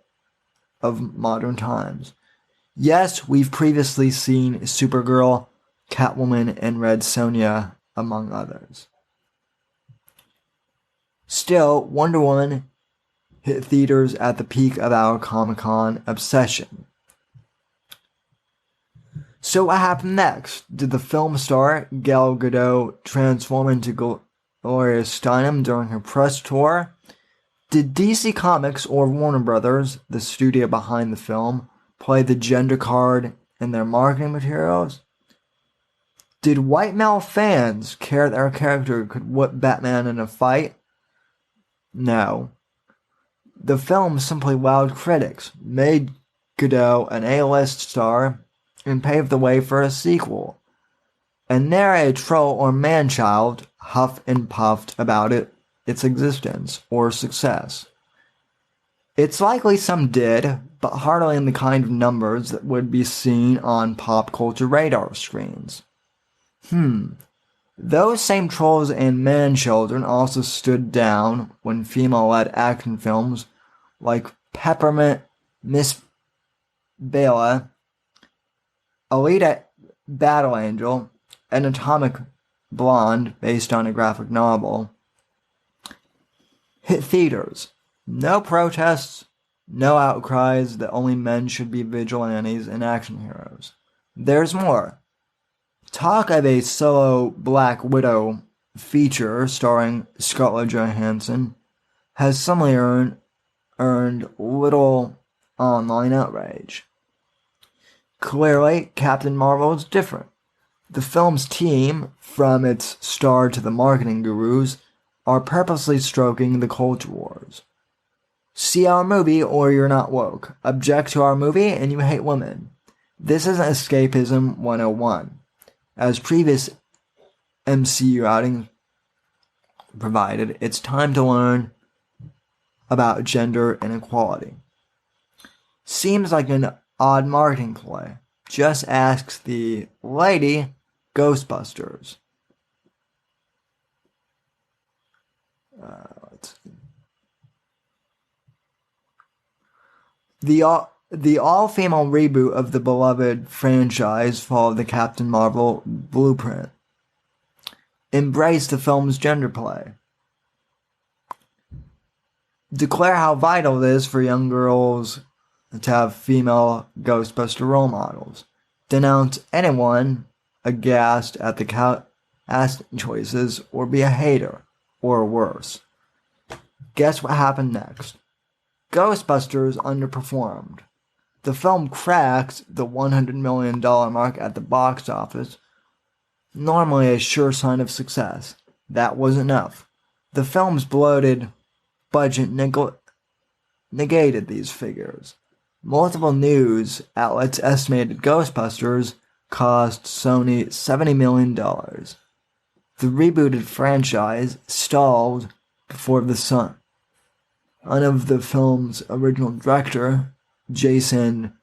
[SPEAKER 1] of modern times. Yes, we've previously seen Supergirl, Catwoman, and Red Sonja, among others. Still, Wonder Woman hit theaters at the peak of our Comic-Con obsession. So what happened next? Did the film star Gal Gadot transform into Gloria Steinem during her press tour? Did DC Comics or Warner Brothers, the studio behind the film, play the gender card in their marketing materials? Did white male fans care that our character could whip Batman in a fight? No. The film simply wowed critics, made Gadot an A-list star, and paved the way for a sequel. And ne'er a troll or man-child huffed and puffed about its existence or success. It's likely some did, but hardly in the kind of numbers that would be seen on pop culture radar screens. Those same trolls and man-children also stood down when female-led action films like Peppermint Miss Bella, Alita Battle Angel, and Atomic Blonde, based on a graphic novel, hit theaters. No protests, no outcries that only men should be vigilantes and action heroes. There's more. Talk of a solo Black Widow feature starring Scarlett Johansson has suddenly earned little online outrage. Clearly, Captain Marvel is different. The film's team, from its star to the marketing gurus, are purposely stroking the culture wars. See our movie or you're not woke. Object to our movie and you hate women. This isn't escapism 101. As previous MCU outings provided, it's time to learn about gender inequality. Seems like an odd marketing play. Just asks the lady Ghostbusters. Let's see. The all-female reboot of the beloved franchise followed the Captain Marvel blueprint. Embrace the film's gender play. Declare how vital it is for young girls to have female Ghostbuster role models. Denounce anyone aghast at the casting choices or be a hater, or worse. Guess what happened next? Ghostbusters underperformed. The film cracked the $100 million mark at the box office, normally a sure sign of success. That was enough. The film's bloated budget negated these figures. Multiple news outlets estimated Ghostbusters cost Sony $70 million. The rebooted franchise stalled before the sun. One of the film's original director, Jason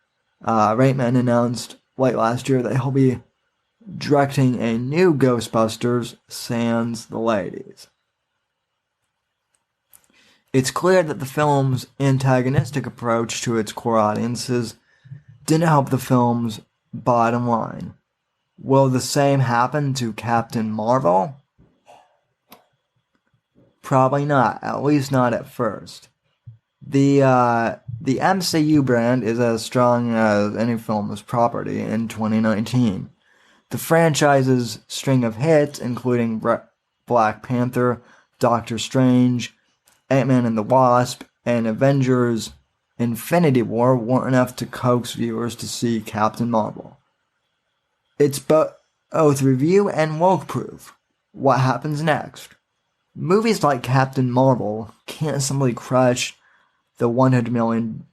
[SPEAKER 1] Reitman, announced late last year that he'll be directing a new Ghostbusters, sans the ladies. It's clear that the film's antagonistic approach to its core audiences didn't help the film's bottom line. Will the same happen to Captain Marvel? Probably not, at least not at first. The MCU brand is as strong as any film's property in 2019. The franchise's string of hits, including Black Panther, Doctor Strange, Ant-Man and the Wasp, and Avengers Infinity War, weren't enough to coax viewers to see Captain Marvel. It's both review and woke-proof. What happens next? Movies like Captain Marvel can't simply crush the $100 million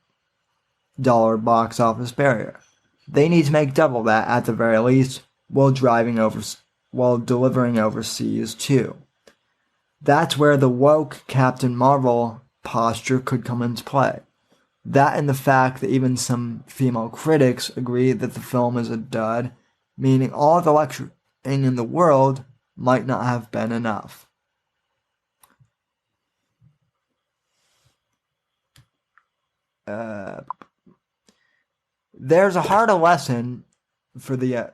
[SPEAKER 1] box office barrier. They need to make double that at the very least, while delivering overseas too. That's where the woke Captain Marvel posture could come into play. That and the fact that even some female critics agree that the film is a dud, meaning all the lecturing in the world might not have been enough. There's a harder lesson for the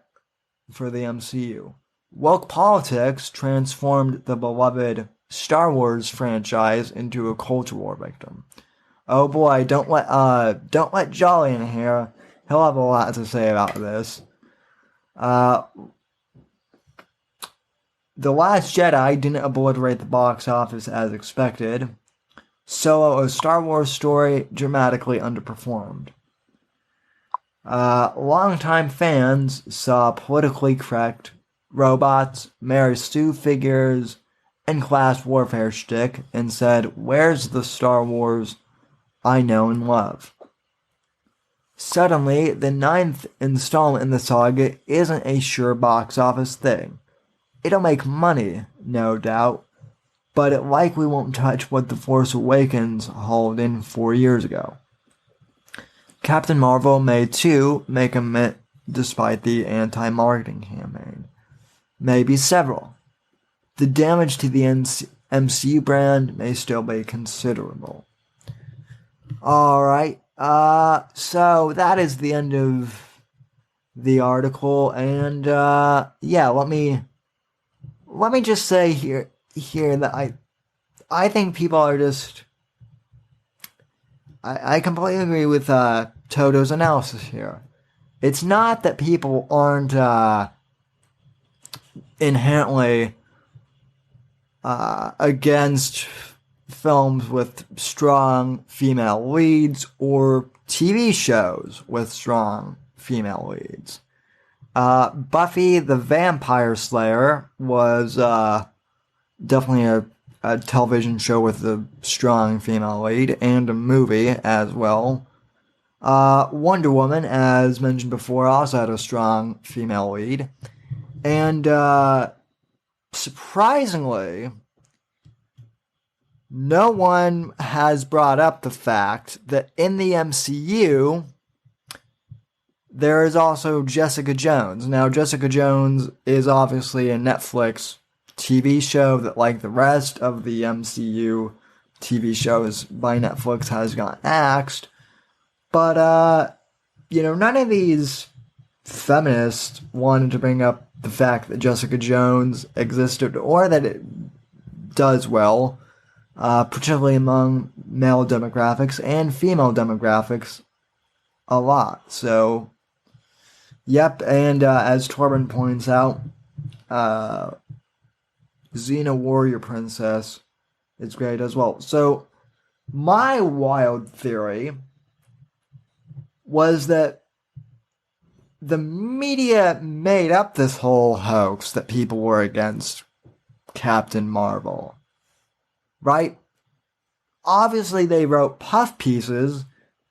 [SPEAKER 1] MCU. Woke politics transformed the beloved Star Wars franchise into a culture war victim. Oh boy, don't let Jolly in here. He'll have a lot to say about this. The Last Jedi didn't obliterate the box office as expected. Solo, a Star Wars story, dramatically underperformed. Longtime fans saw politically correct robots, Mary Sue figures, and class warfare shtick and said, "Where's the Star Wars I know and love?" Suddenly, the 9th installment in the saga isn't a sure box office thing. It'll make money, no doubt, but it likely won't touch what The Force Awakens hauled in 4 years ago. Captain Marvel may too make a mint despite the anti-marketing campaign. Maybe several. The damage to the MCU brand may still be considerable. Alright, so that is the end of the article, and let me just say here that I think people are just... I completely agree with Toto's analysis here. It's not that people aren't inherently against films with strong female leads or TV shows with strong female leads. Buffy the Vampire Slayer was definitely a television show with a strong female lead, and a movie as well. Wonder Woman, as mentioned before, also had a strong female lead. And surprisingly, no one has brought up the fact that in the MCU, there is also Jessica Jones. Now, Jessica Jones is obviously a Netflix TV show that, like the rest of the MCU TV shows by Netflix, has gotten axed. But, none of these feminists wanted to bring up the fact that Jessica Jones existed or that it does well, particularly among male demographics and female demographics, a lot. So, yep, and as Torben points out, Xena Warrior Princess is great as well. So, my wild theory was that the media made up this whole hoax that people were against Captain Marvel. Right? Obviously, they wrote puff pieces,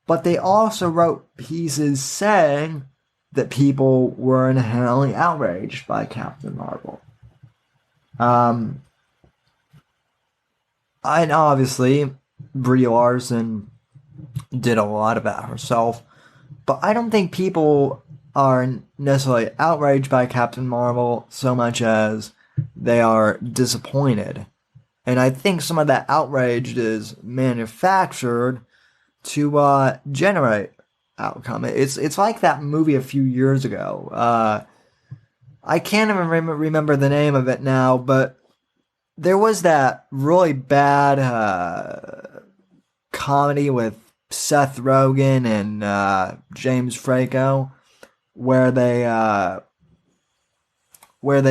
[SPEAKER 1] but they also wrote pieces saying that people were inherently outraged by Captain Marvel. And obviously, Brie Larson did a lot about herself, but I don't think people are necessarily outraged by Captain Marvel so much as they are disappointed. And I think some of that outrage is manufactured to generate outcome. It's like that movie a few years ago. I can't even remember the name of it now, but there was that really bad comedy with Seth Rogen and James Franco, where they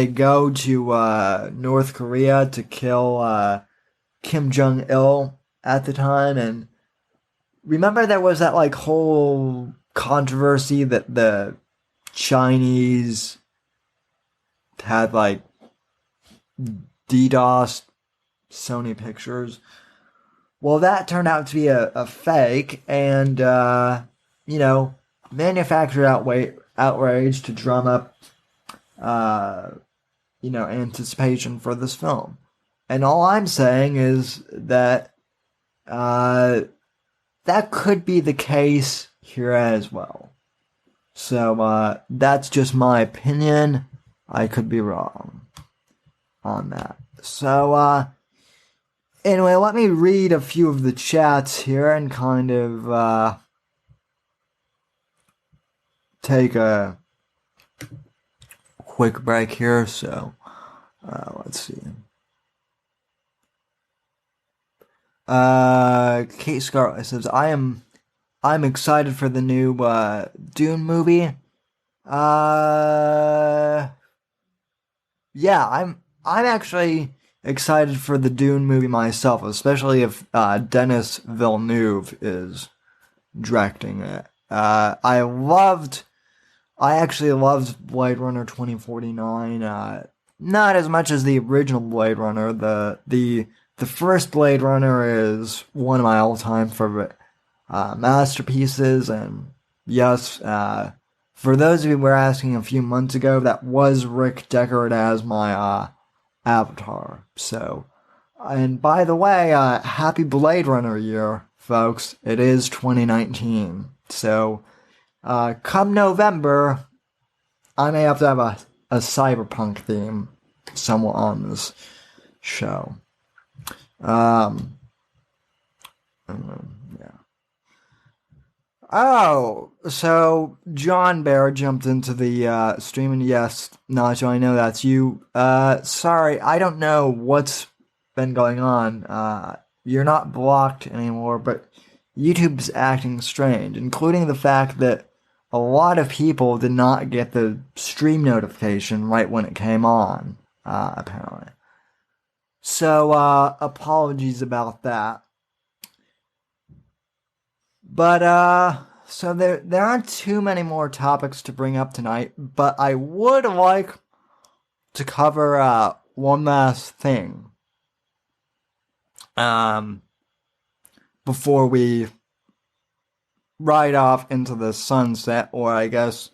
[SPEAKER 1] go to North Korea to kill Kim Jong-il at the time. And remember there was that like whole controversy that the Chinese had like DDoSed Sony Pictures. Well, that turned out to be a fake, and manufactured outrage to drum up anticipation for this film. And all I'm saying is that that could be the case here as well. So that's just my opinion. I could be wrong on that. So anyway, let me read a few of the chats here and kind of take a quick break here. So let's see. Kate Scarlett says, I'm excited for the new Dune movie. Yeah, I'm actually excited for the Dune movie myself, especially if Denis Villeneuve is directing it. I actually loved Blade Runner 2049. Not as much as the original Blade Runner. The first Blade Runner is one of my all-time favorite masterpieces, and yes, for those of you who were asking a few months ago, that was Rick Deckard as my avatar. So, and by the way, happy Blade Runner year, folks. It is 2019. So, come November, I may have to have a cyberpunk theme somewhat on this show. Yeah. Oh, so John Bear jumped into the stream, and yes, Nacho, I know that's you. Sorry, I don't know what's been going on. You're not blocked anymore, but YouTube's acting strange, including the fact that a lot of people did not get the stream notification right when it came on, apparently. So, apologies about that. But, so there aren't too many more topics to bring up tonight, but I would like to cover, one last thing. Before we ride off into the sunset, or I guess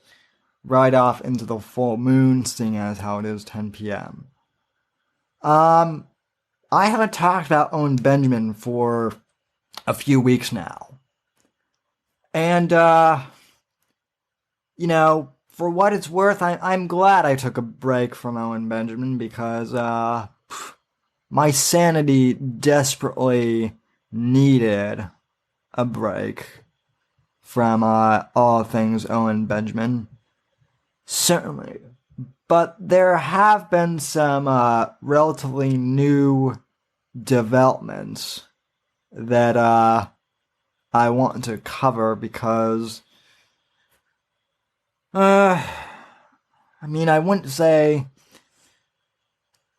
[SPEAKER 1] ride off into the full moon, seeing as how it is 10 p.m. I haven't talked about Owen Benjamin for a few weeks now. And, you know, for what it's worth, I'm glad I took a break from Owen Benjamin because, my sanity desperately needed a break from, all things Owen Benjamin. Certainly. But there have been some, relatively new developments that, I want to cover because, I mean, I wouldn't say,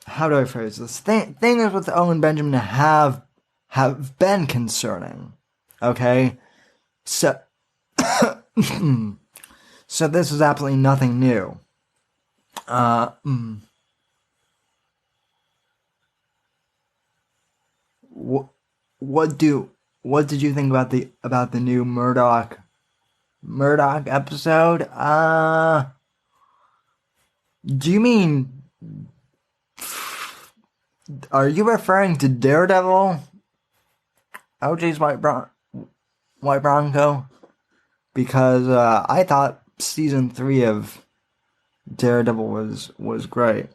[SPEAKER 1] how do I phrase this? Things with Owen Benjamin have been concerning, okay? So, so this is absolutely nothing new. What did you think about the new Murdoch episode? Do you mean, are you referring to Daredevil? OJ's White Bronco? Because I thought season 3 of Daredevil was great.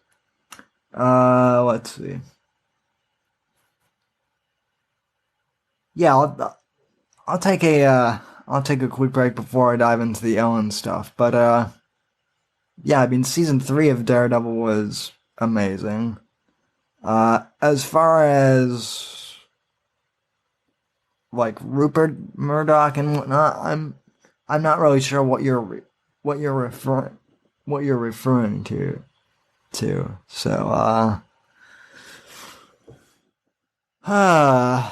[SPEAKER 1] Let's see. Yeah, I'll take a quick break before I dive into the Ellen stuff. But yeah, I mean, season 3 of Daredevil was amazing. As far as like Rupert Murdoch and whatnot, I'm not really sure what you're referring to. So yeah.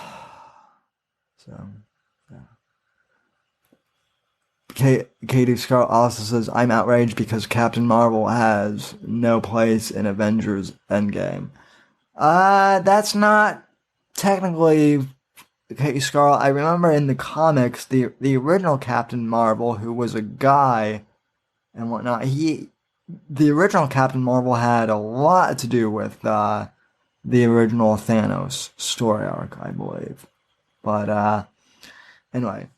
[SPEAKER 1] Katie Scarlett also says, I'm outraged because Captain Marvel has no place in Avengers Endgame. That's not technically Katie Scarlett. I remember in the comics, the original Captain Marvel, who was a guy and whatnot, the original Captain Marvel had a lot to do with the original Thanos story arc, I believe. But anyway,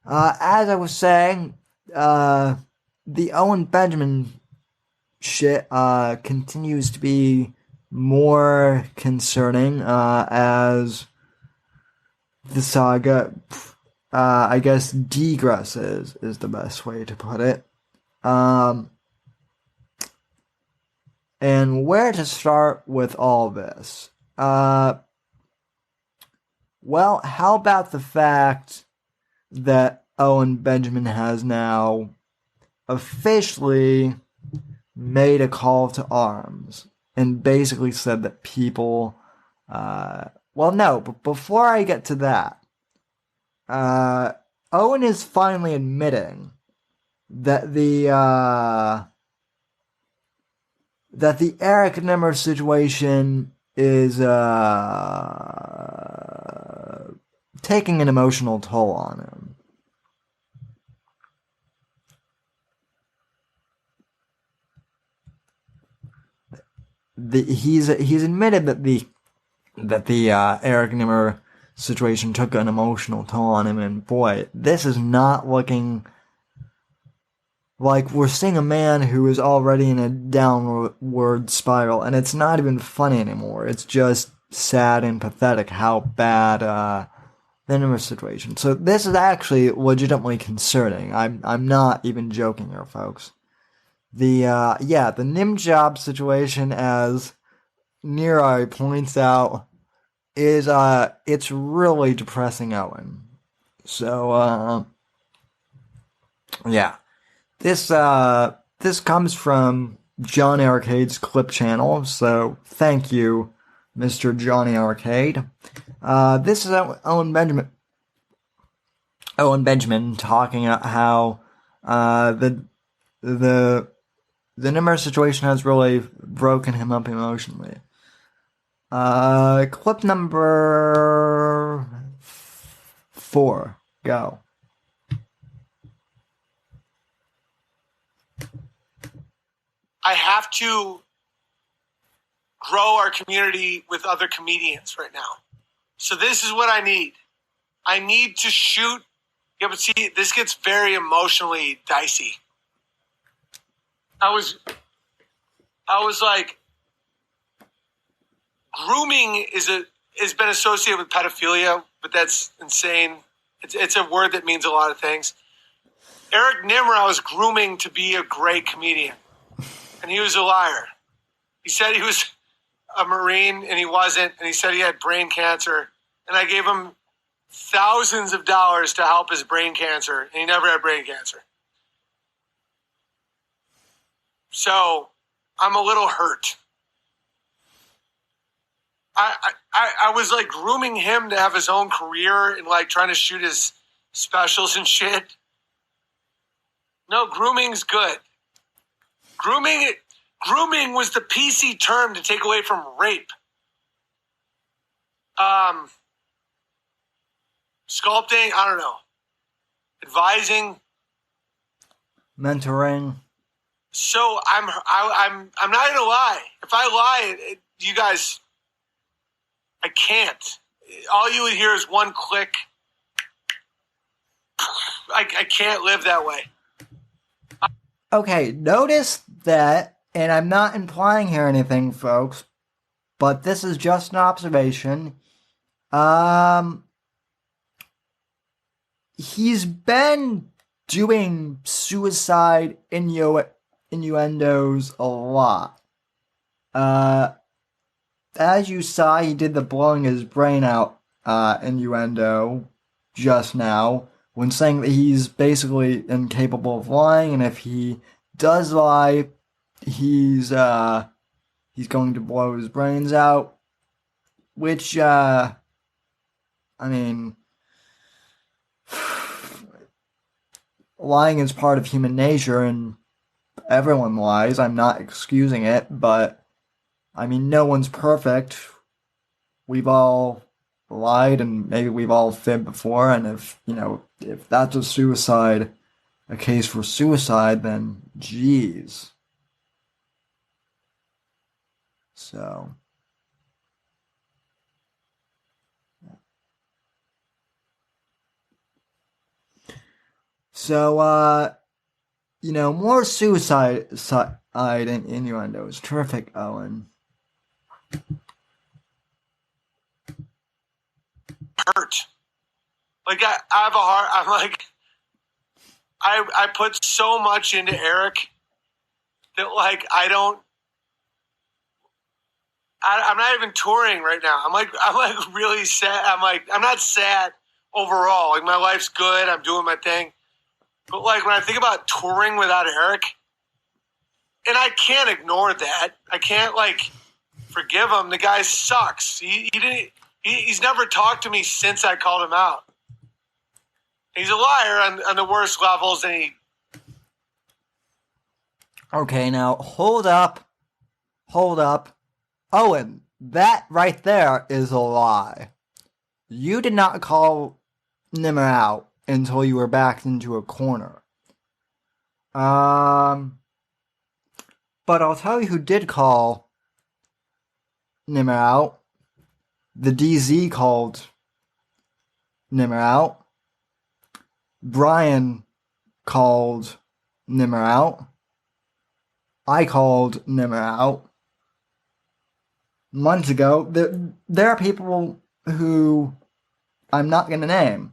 [SPEAKER 1] as I was saying, the Owen Benjamin shit continues to be more concerning as the saga, I guess, digresses is the best way to put it. And where to start with all this? Well, how about the fact that Owen Benjamin has now officially made a call to arms and basically said that people, well, no, but before I get to that, Owen is finally admitting that the Eric Nimmer situation is taking an emotional toll on him. He's admitted that the Eric Nimmer situation took an emotional toll on him, and boy, this is not looking like we're seeing a man who is already in a downward spiral, and it's not even funny anymore. It's just sad and pathetic how bad the Nimmer situation. So this is actually legitimately concerning. I'm not even joking here, folks. The Nim job situation, as Niraj points out, is it's really depressing Owen. So yeah. This comes from John Arcade's clip channel, so thank you, Mr. Johnny Arcade. This is Owen Benjamin. Owen Benjamin talking about how the Nimmer situation has really broken him up emotionally. Clip number 4. Go.
[SPEAKER 7] I have to grow our community with other comedians right now. So this is what I need. I need to shoot. Yeah, but see, this gets very emotionally dicey. I was like, grooming has been associated with pedophilia, but that's insane. It's a word that means a lot of things. Eric Nimmer, I was grooming to be a great comedian, and he was a liar. He said he was a Marine, and he wasn't, and he said he had brain cancer, and I gave him thousands of dollars to help his brain cancer, and he never had brain cancer. So I'm a little hurt. I was like grooming him to have his own career and like trying to shoot his specials and shit. No, grooming's good. Grooming was the PC term to take away from rape. Sculpting, I don't know. Advising,
[SPEAKER 1] mentoring.
[SPEAKER 7] So I'm not gonna lie. If I lie, you guys, I can't. All you would hear is one click. I can't live that way.
[SPEAKER 1] Okay, notice that, and I'm not implying here anything, folks, but this is just an observation. He's been doing suicide innuendos a lot. As you saw, he did the blowing his brain out innuendo just now when saying that he's basically incapable of lying, and if he does lie, he's going to blow his brains out, which, I mean, lying is part of human nature, and everyone lies. I'm not excusing it, but I mean, no one's perfect. We've all lied, and maybe we've all fibbed before, and if that's a case for suicide, then geez. So. So, more suicide and innuendos. Terrific, Owen.
[SPEAKER 7] Hurt. Like I have a heart. I'm like, I put so much into Eric that like I'm not even touring right now. I'm like really sad. I'm not sad overall. Like my life's good. I'm doing my thing. But like when I think about touring without Eric, and I can't ignore that. I can't like forgive him. The guy sucks. He's never talked to me since I called him out. He's a liar on the worst levels, and
[SPEAKER 1] Okay, now hold up. Owen, that right there is a lie. You did not call Nimmer out until you were backed into a corner. But I'll tell you who did call Nimmer out. The DZ called Nimmer out. Brian called Nimmer out. I called Nimmer out. Months ago, there are people who I'm not going to name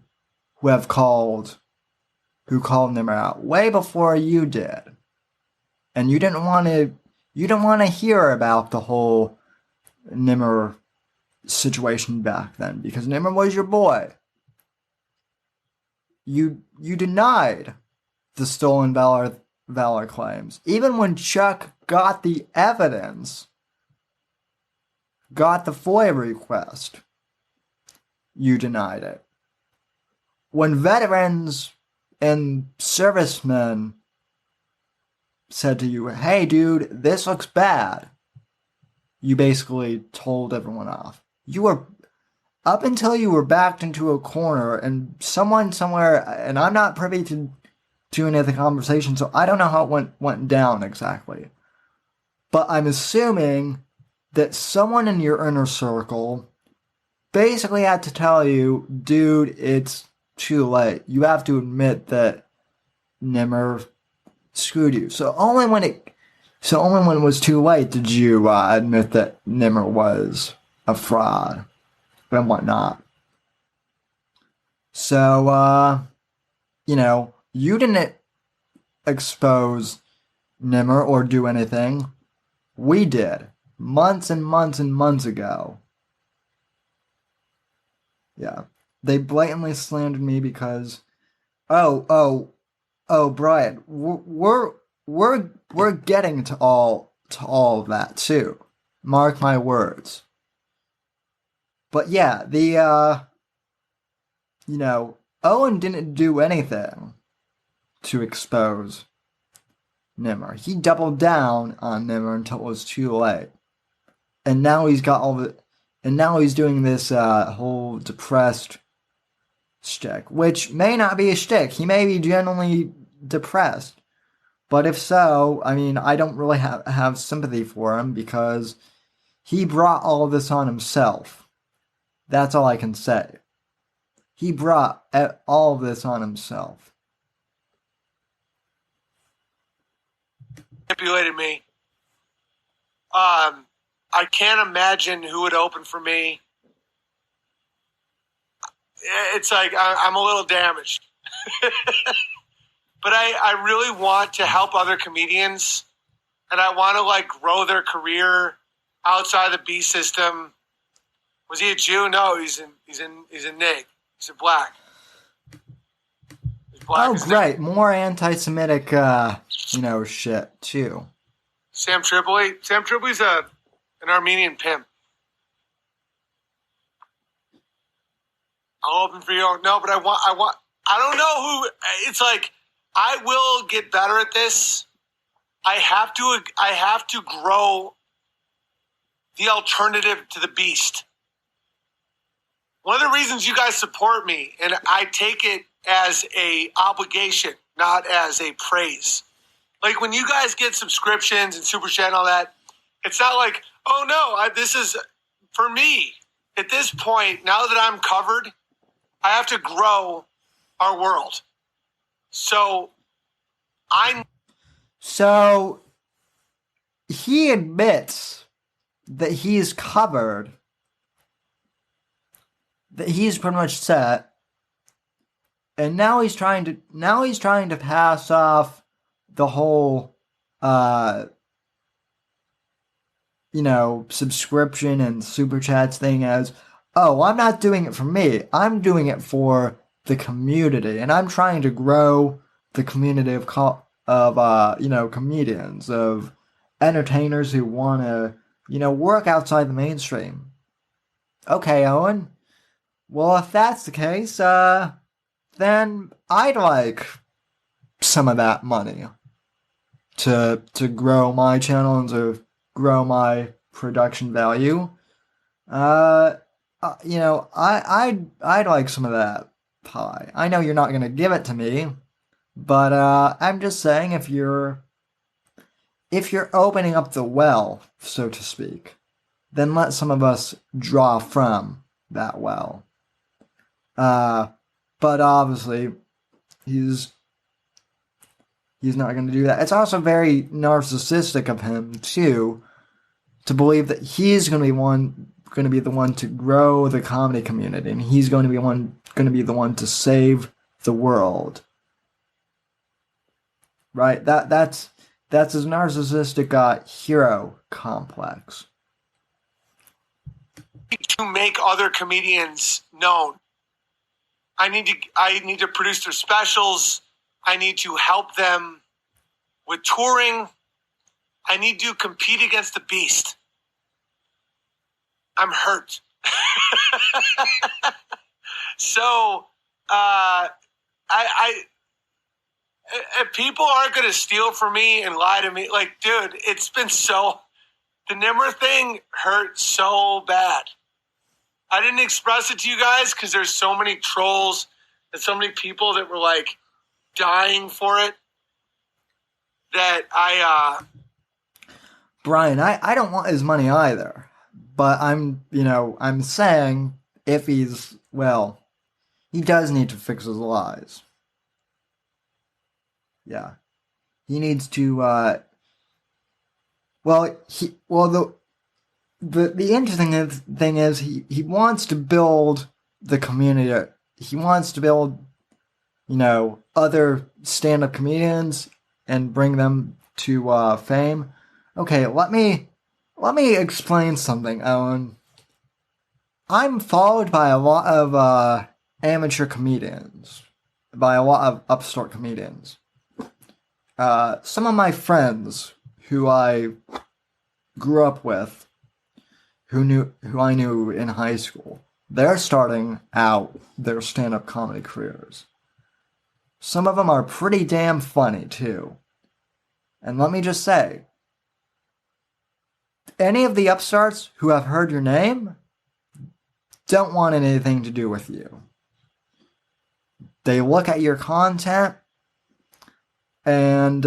[SPEAKER 1] who called Nimmer out way before you did. And you didn't want to hear about the whole Nimmer situation back then because Nimmer was your boy. You denied the stolen valor claims. Even when Chuck got the evidence, got the FOIA request, you denied it. When veterans and servicemen said to you, hey dude, this looks bad, you basically told everyone off. You were, up until you were backed into a corner and someone somewhere, and I'm not privy to any of the conversation, so I don't know how it went down exactly. But I'm assuming that someone in your inner circle basically had to tell you, dude, it's too late. You have to admit that Nimmer screwed you. So only when it was too late did you admit that Nimmer was a fraud and whatnot. So, you didn't expose Nimmer or do anything. We did. Months and months and months ago. Yeah. They blatantly slandered me because, Brian, we're getting to all of that too. Mark my words. But yeah, Owen didn't do anything to expose Nimmer. He doubled down on Nimmer until it was too late. And now he's got and now he's doing this whole depressed shtick, which may not be a shtick. He may be genuinely depressed. But if so, I mean, I don't really have sympathy for him because he brought all of this on himself. That's all I can say. He brought all of this on himself.
[SPEAKER 7] Manipulated me. I can't imagine who would open for me. It's like I'm a little damaged. But I really want to help other comedians, and I want to grow their career outside the B system. Was he a Jew? No, he's a Nig. He's a black. He's black.
[SPEAKER 1] Oh, great! More anti-Semitic, shit too.
[SPEAKER 7] Sam Tripoli. Sam Tripoli's an Armenian pimp. I'll open for you. No, but I don't know who. It's like I will get better at this. I have to grow the alternative to the beast. One of the reasons you guys support me, and I take it as a obligation, not as a praise. Like when you guys get subscriptions and Super Chat and all that, it's not like, oh no, this is for me. At this point, now that I'm covered, I have to grow our world. So
[SPEAKER 1] he admits that he's covered, that he's pretty much set, and now he's trying to pass off the whole subscription and super chats thing as, oh, I'm not doing it for me. I'm doing it for the community, and I'm trying to grow the community of comedians, of entertainers who want to, work outside the mainstream. Okay, Owen. Well, if that's the case, then I'd like some of that money to grow my channel and to grow my production value. I'd like some of that pie. I know you're not going to give it to me, but I'm just saying if you're opening up the well, so to speak, then let some of us draw from that well. But obviously, he's not going to do that. It's also very narcissistic of him too, to believe that he's going to be the one to grow the comedy community, and he's going to be the one to save the world. Right? That's his narcissistic hero complex.
[SPEAKER 7] To make other comedians known. I need to produce their specials. I need to help them with touring. I need to compete against the beast. I'm hurt. So, people aren't going to steal from me and lie to me. Like, dude, it's been the Nimmer thing hurt so bad. I didn't express it to you guys because there's so many trolls and so many people that were like dying for it that
[SPEAKER 1] Brian, I don't want his money either. But I'm saying if he's, well, he does need to fix his lies. Yeah. He needs to, the interesting thing is he wants to build the community. He wants to build, other stand-up comedians and bring them to fame. Okay, let me explain something, Owen. I'm followed by a lot of amateur comedians, by a lot of upstart comedians. Some of my friends who I grew up with, who I knew in high school, they're starting out their stand-up comedy careers. Some of them are pretty damn funny, too. And let me just say, any of the upstarts who have heard your name don't want anything to do with you. They look at your content and,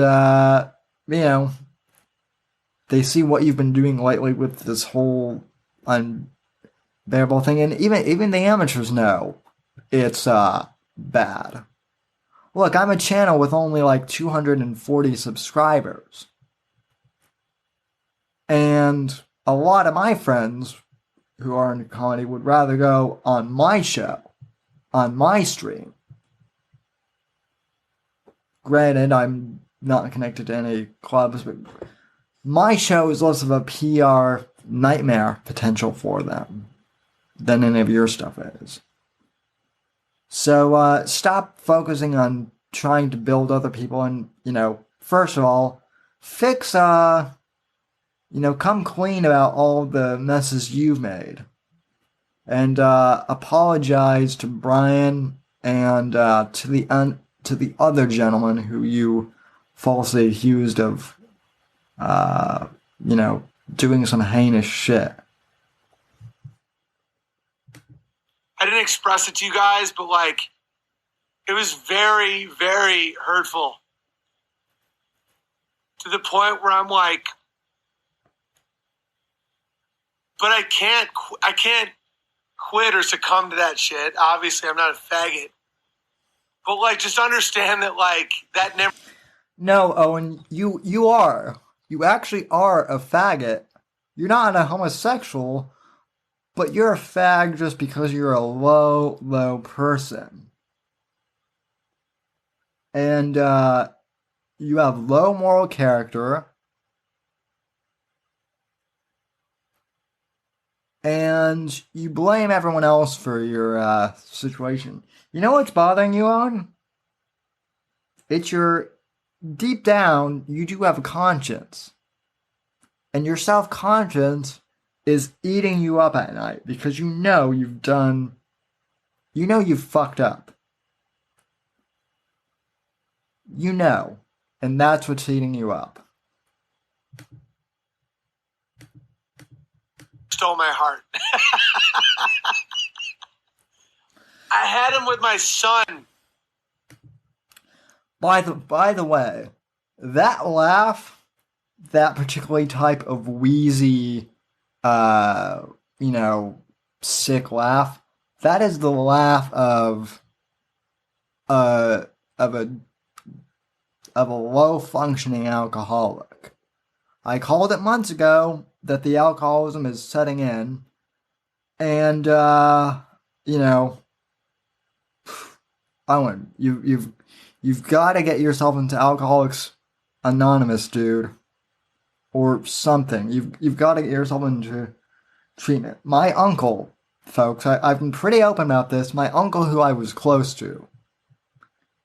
[SPEAKER 1] they see what you've been doing lately with this whole unbearable thing. And even the amateurs know it's bad. Look, I'm a channel with only like 240 subscribers. And a lot of my friends who are in comedy would rather go on my show, on my stream. Granted, I'm not connected to any clubs, but my show is less of a PR nightmare potential for them than any of your stuff is. So stop focusing on trying to build other people and, first of all, fix, come clean about all the messes you've made. And apologize to Brian and to the other gentleman who you falsely accused of, doing some heinous shit.
[SPEAKER 7] I didn't express it to you guys, but it was very, very hurtful to the point where I'm like, but I can't quit or succumb to that shit. Obviously, I'm not a faggot, but just understand that that never.
[SPEAKER 1] No, Owen, you are. You actually are a faggot. You're not a homosexual, but you're a fag just because you're a low person. And you have low moral character. And you blame everyone else for your situation. You know what's bothering you, Owen? It's your... Deep down, you do have a conscience. And your self-conscience is eating you up at night because you've fucked up. And that's what's eating you up.
[SPEAKER 7] Stole my heart. I had him with my son.
[SPEAKER 1] By the way, that laugh, that particular type of wheezy, sick laugh, that is the laugh of a low functioning alcoholic. I called it months ago that the alcoholism is setting in, and Owen, you've got to get yourself into Alcoholics Anonymous, dude. Or something. You've got to get yourself into treatment. My uncle, folks, I've been pretty open about this. My uncle, who I was close to,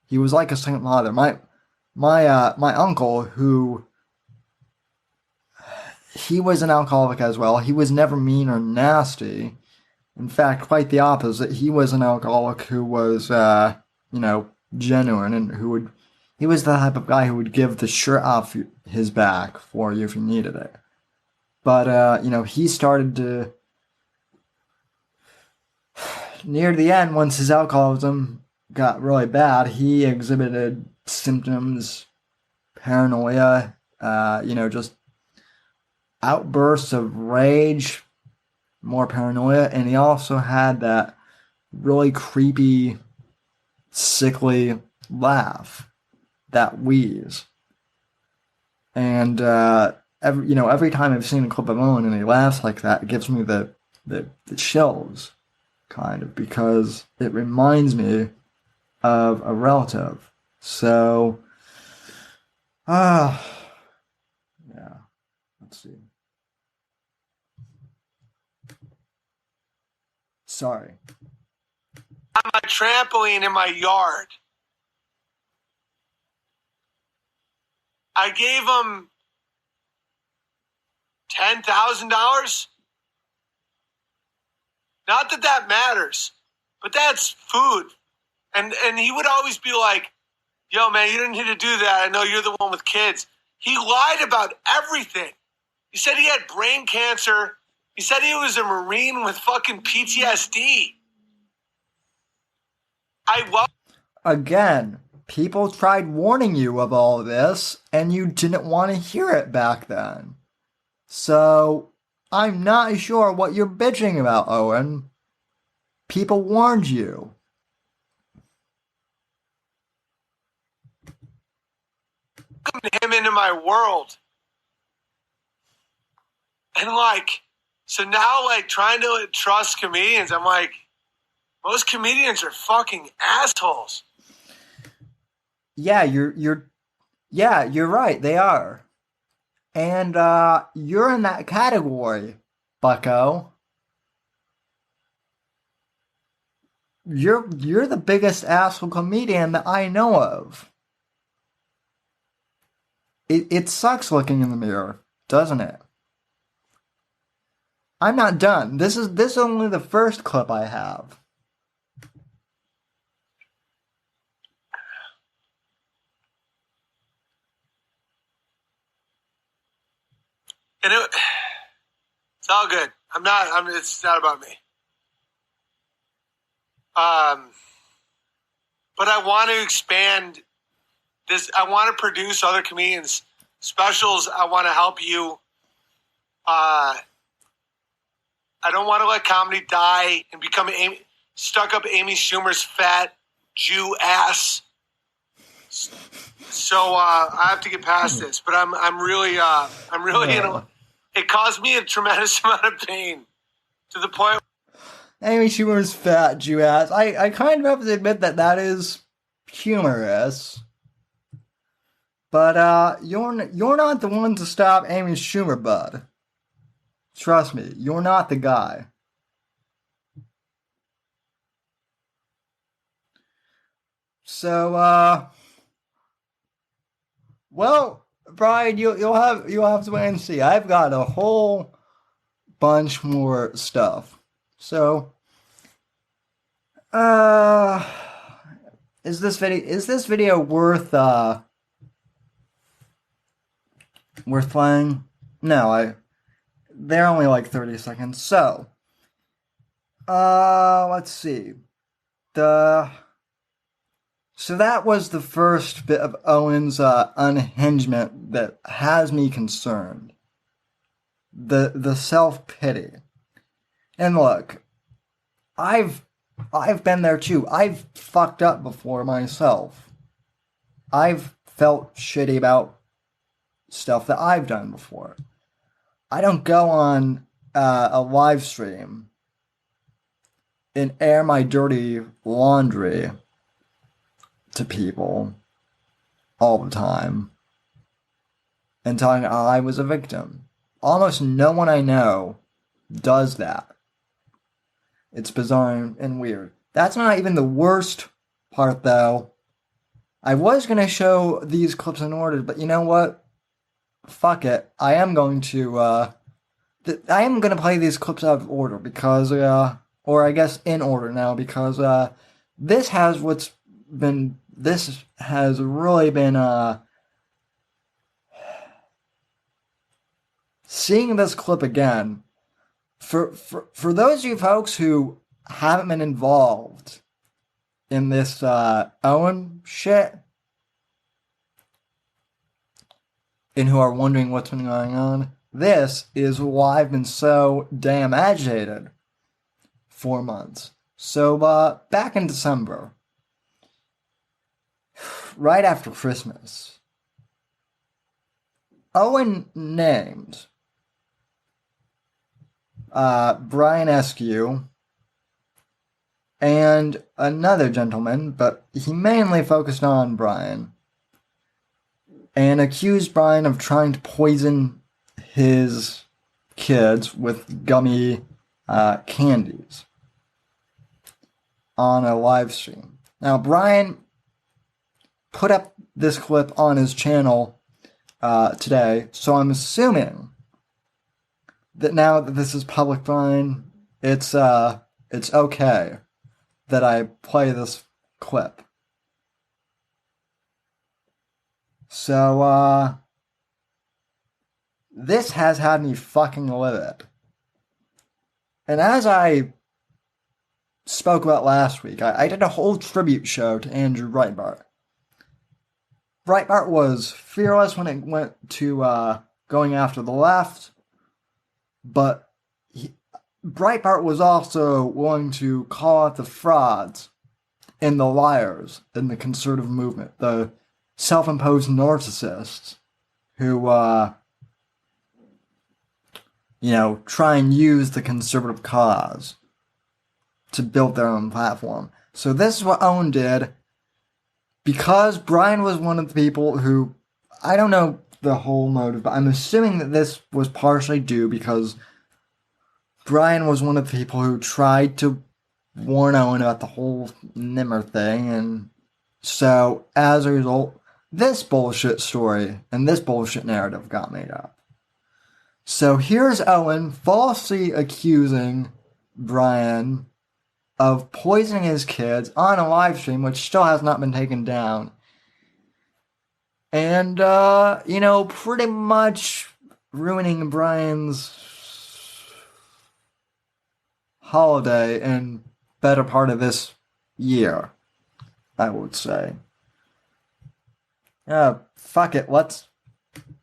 [SPEAKER 1] he was like a second father. My uncle, who he was an alcoholic as well. He was never mean or nasty. In fact, quite the opposite. He was an alcoholic who was, genuine and he was the type of guy who would give the shirt off his back for you if you needed it. But, he started to, near the end, once his alcoholism got really bad, he exhibited symptoms, paranoia, just outbursts of rage, more paranoia, and he also had that really creepy, sickly laugh, that wheeze. And every time I've seen a clip of Owen and he laughs like that, it gives me the chills, kind of, because it reminds me of a relative. So, yeah, let's see. Sorry.
[SPEAKER 7] On my trampoline in my yard. I gave him $10,000. Not that matters, but that's food. And he would always be like, yo, man, you didn't need to do that. I know you're the one with kids. He lied about everything. He said he had brain cancer. He said he was a Marine with fucking PTSD.
[SPEAKER 1] Again, people tried warning you of all this, and you didn't want to hear it back then. So, I'm not sure what you're bitching about, Owen. People warned you.
[SPEAKER 7] Him into my world. And so now trying to trust comedians, I'm like, most comedians are fucking assholes.
[SPEAKER 1] Yeah, you're right, they are. And you're in that category, bucko. You're the biggest asshole comedian that I know of. It sucks looking in the mirror, doesn't it? I'm not done. This is only the first clip I have.
[SPEAKER 7] And it's all good. It's not about me. But I want to expand this. I want to produce other comedians specials. I want to help you. I don't want to let comedy die and become stuck up Amy Schumer's fat Jew ass. So I have to get past this, but I'm really it caused me a tremendous amount of pain to the point.
[SPEAKER 1] Amy Schumer's fat Jew ass. I kind of have to admit that is humorous, but you're not the one to stop Amy Schumer, bud. Trust me, you're not the guy. So, well, Brian, you'll have to wait and see. I've got a whole bunch more stuff. So, is this video worth playing? No, they're only like 30 seconds. So, let's see. So that was the first bit of Owen's unhingement that has me concerned. The self-pity. And look, I've been there too. I've fucked up before myself. I've felt shitty about stuff that I've done before. I don't go on a live stream and air my dirty laundry to people all the time and telling I was a victim. Almost no one I know does that. It's bizarre and weird. That's not even the worst part, though. I was going to show these clips in order, but you know what? fuck it. I am going to play these clips out of order because, or I guess in order now, because this has really been seeing this clip again. For those of you folks who haven't been involved in this Owen shit, and who are wondering what's been going on, this is why I've been so damn agitated for months. So, back in December, right after Christmas, Owen named Brian Eskew and another gentleman, but he mainly focused on Brian, and accused Brian of trying to poison his kids with gummy candies on a live stream. Now, Brian put up this clip on his channel today, so I'm assuming that now that this is public fine, it's okay that I play this clip. So, this has had me fucking livid. And as I spoke about last week, I did a whole tribute show to Andrew Breitbart. Breitbart was fearless when it went to going after the left, but Breitbart was also willing to call out the frauds and the liars in the conservative movement, the self-imposed narcissists who, try and use the conservative cause to build their own platform. So this is what Owen did, because Brian was one of the people who, I don't know the whole motive, but I'm assuming that this was partially due because Brian was one of the people who tried to warn Owen about the whole Nimmer thing, and so as a result, this bullshit story and this bullshit narrative got made up. So here's Owen falsely accusing Brian of poisoning his kids on a live stream, which still has not been taken down. And, pretty much ruining Brian's holiday and better part of this year, I would say. Fuck it, let's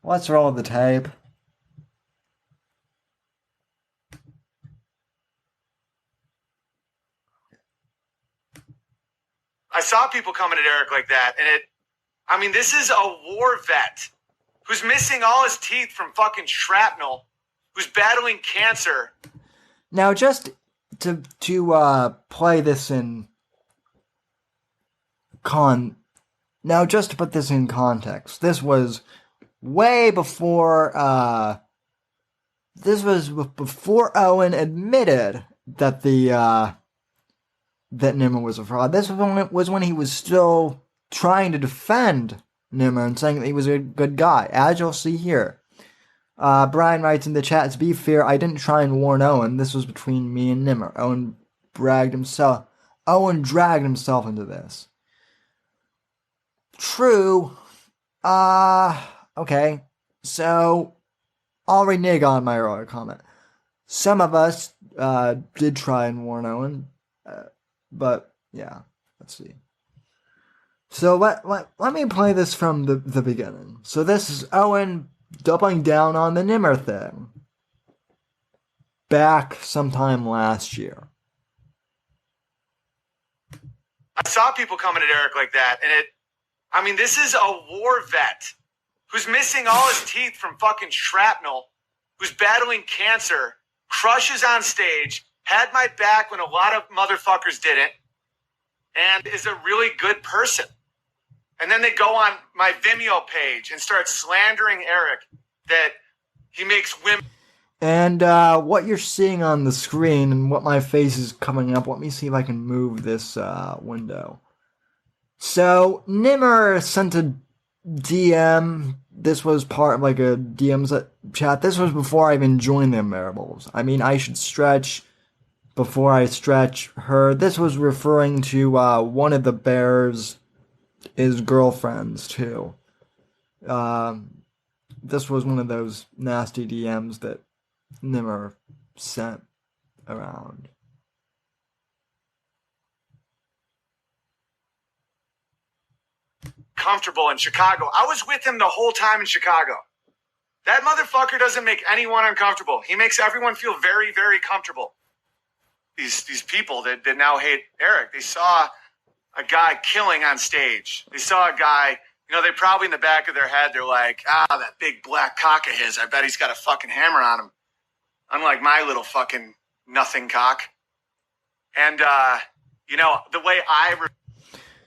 [SPEAKER 1] roll the tape.
[SPEAKER 7] I saw people coming at Eric like that, and this is a war vet who's missing all his teeth from fucking shrapnel, who's battling cancer.
[SPEAKER 1] Now, just to play this in just to put this in context, this was way before Owen admitted that that Nimmer was a fraud. This was when he was still trying to defend Nimmer and saying that he was a good guy, as you'll see here. Brian writes in the chat, to be fair, I didn't try and warn Owen. This was between me and Nimmer. Owen dragged himself into this. True. Okay. So, I'll renege on my earlier comment. Some of us did try and warn Owen. But, yeah. Let's see. So, let me play this from the beginning. So, this is Owen doubling down on the Nimmer thing. Back sometime last year.
[SPEAKER 7] I saw people coming at Eric like that, and this is a war vet who's missing all his teeth from fucking shrapnel, who's battling cancer, crushes on stage, had my back when a lot of motherfuckers didn't, and is a really good person. And then they go on my Vimeo page and start slandering Eric that he makes women.
[SPEAKER 1] And what you're seeing on the screen and what my face is coming up, let me see if I can move this window. So, Nimmer sent a DM this was part of like a DM's chat. This was before I even joined the Unbearables. I mean, I should stretch before I stretch her. This was referring to one of the bears' girlfriends too. This was one of those nasty DMs that Nimmer sent around.
[SPEAKER 8] Comfortable in Chicago. I was with him the whole time in Chicago. That motherfucker doesn't make anyone uncomfortable. He makes everyone feel very, very comfortable. These people that now hate Eric, they saw a guy killing on stage. They saw a guy, they probably in the back of their head, they're like, that big black cock of his, I bet he's got a fucking hammer on him. Unlike my little fucking nothing cock. And, the way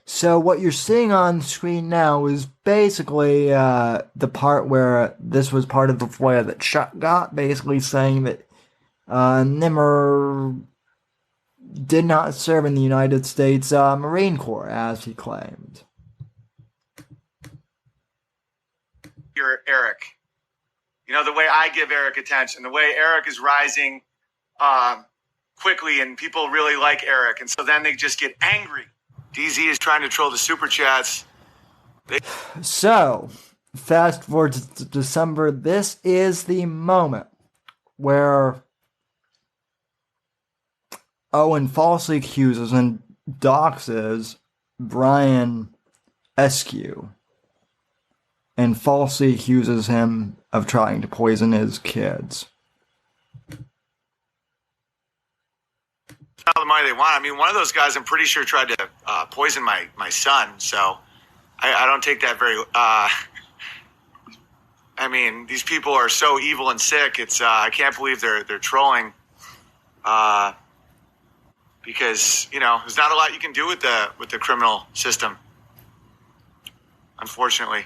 [SPEAKER 1] So what you're seeing on screen now is basically the part where this was part of the FOIA that Chuck got, basically saying that Nimmer did not serve in the United States Marine Corps, as he claimed.
[SPEAKER 8] You're Eric. The way I give Eric attention, the way Eric is rising quickly, and people really like Eric, and so then they just get angry. DZ is trying to troll the super chats.
[SPEAKER 1] So, fast forward to December. This is the moment where Owen falsely accuses and doxes Brian Eskew and falsely accuses him of trying to poison his kids.
[SPEAKER 8] All the money they want. I mean, one of those guys, I'm pretty sure, tried to poison my son. So I don't take that very. I mean, these people are so evil and sick. It's I can't believe they're trolling. Because there's not a lot you can do with the criminal system. Unfortunately,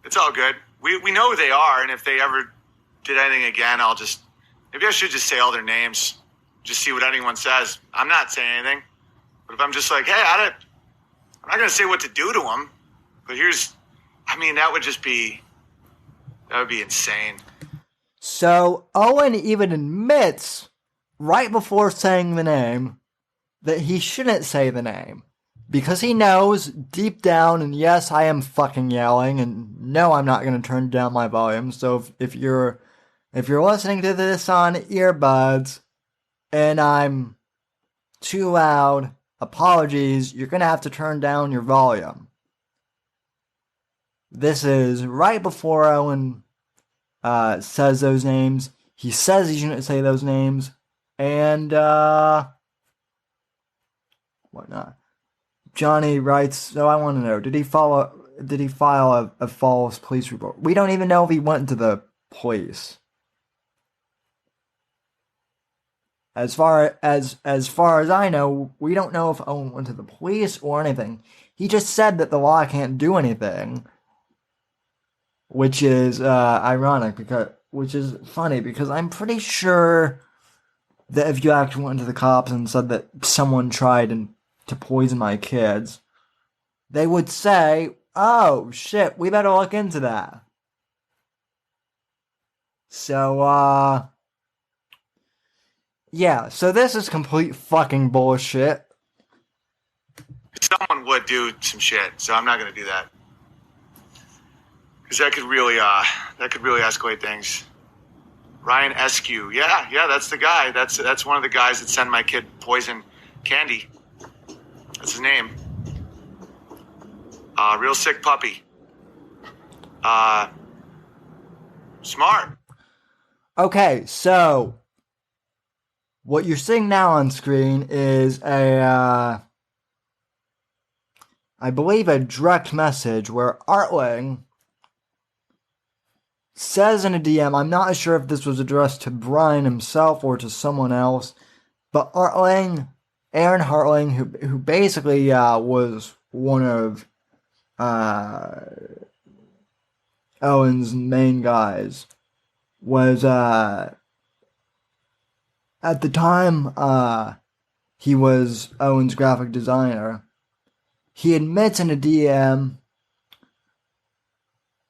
[SPEAKER 8] it's all good. We know who they are, and if they ever did anything again, maybe I should just say all their names. Just see what anyone says. I'm not saying anything. But if I'm just like, hey, I'm not going to say what to do to them. But that would be insane.
[SPEAKER 1] So Owen even admits, right before saying the name, that he shouldn't say the name. Because he knows deep down, and yes, I am fucking yelling, and no, I'm not going to turn down my volume. So if you're listening to this on earbuds, and I'm too loud, apologies, you're going to have to turn down your volume. This is right before Owen says those names. He says he shouldn't say those names, and whatnot. Johnny writes, so I want to know, did he file a false police report? We don't even know if he went to the police. As far as I know, we don't know if Owen went to the police or anything. He just said that the law can't do anything, which is ironic, which is funny, because I'm pretty sure that if you actually went to the cops and said that someone tried to poison my kids, they would say, "Oh shit, we better look into that." So yeah, so this is complete fucking bullshit.
[SPEAKER 8] Someone would do some shit, so I'm not going to do that. Because that could really escalate things. Ryan Eskew. Yeah, that's the guy. That's one of the guys that sent my kid poison candy. That's his name. Real sick puppy. Smart.
[SPEAKER 1] Okay, so what you're seeing now on screen is I believe a direct message where Artling says in a DM, I'm not sure if this was addressed to Brian himself or to someone else, but Aaron Hartling, who basically was one of Owen's main guys, was at the time he was Owen's graphic designer. He admits in a DM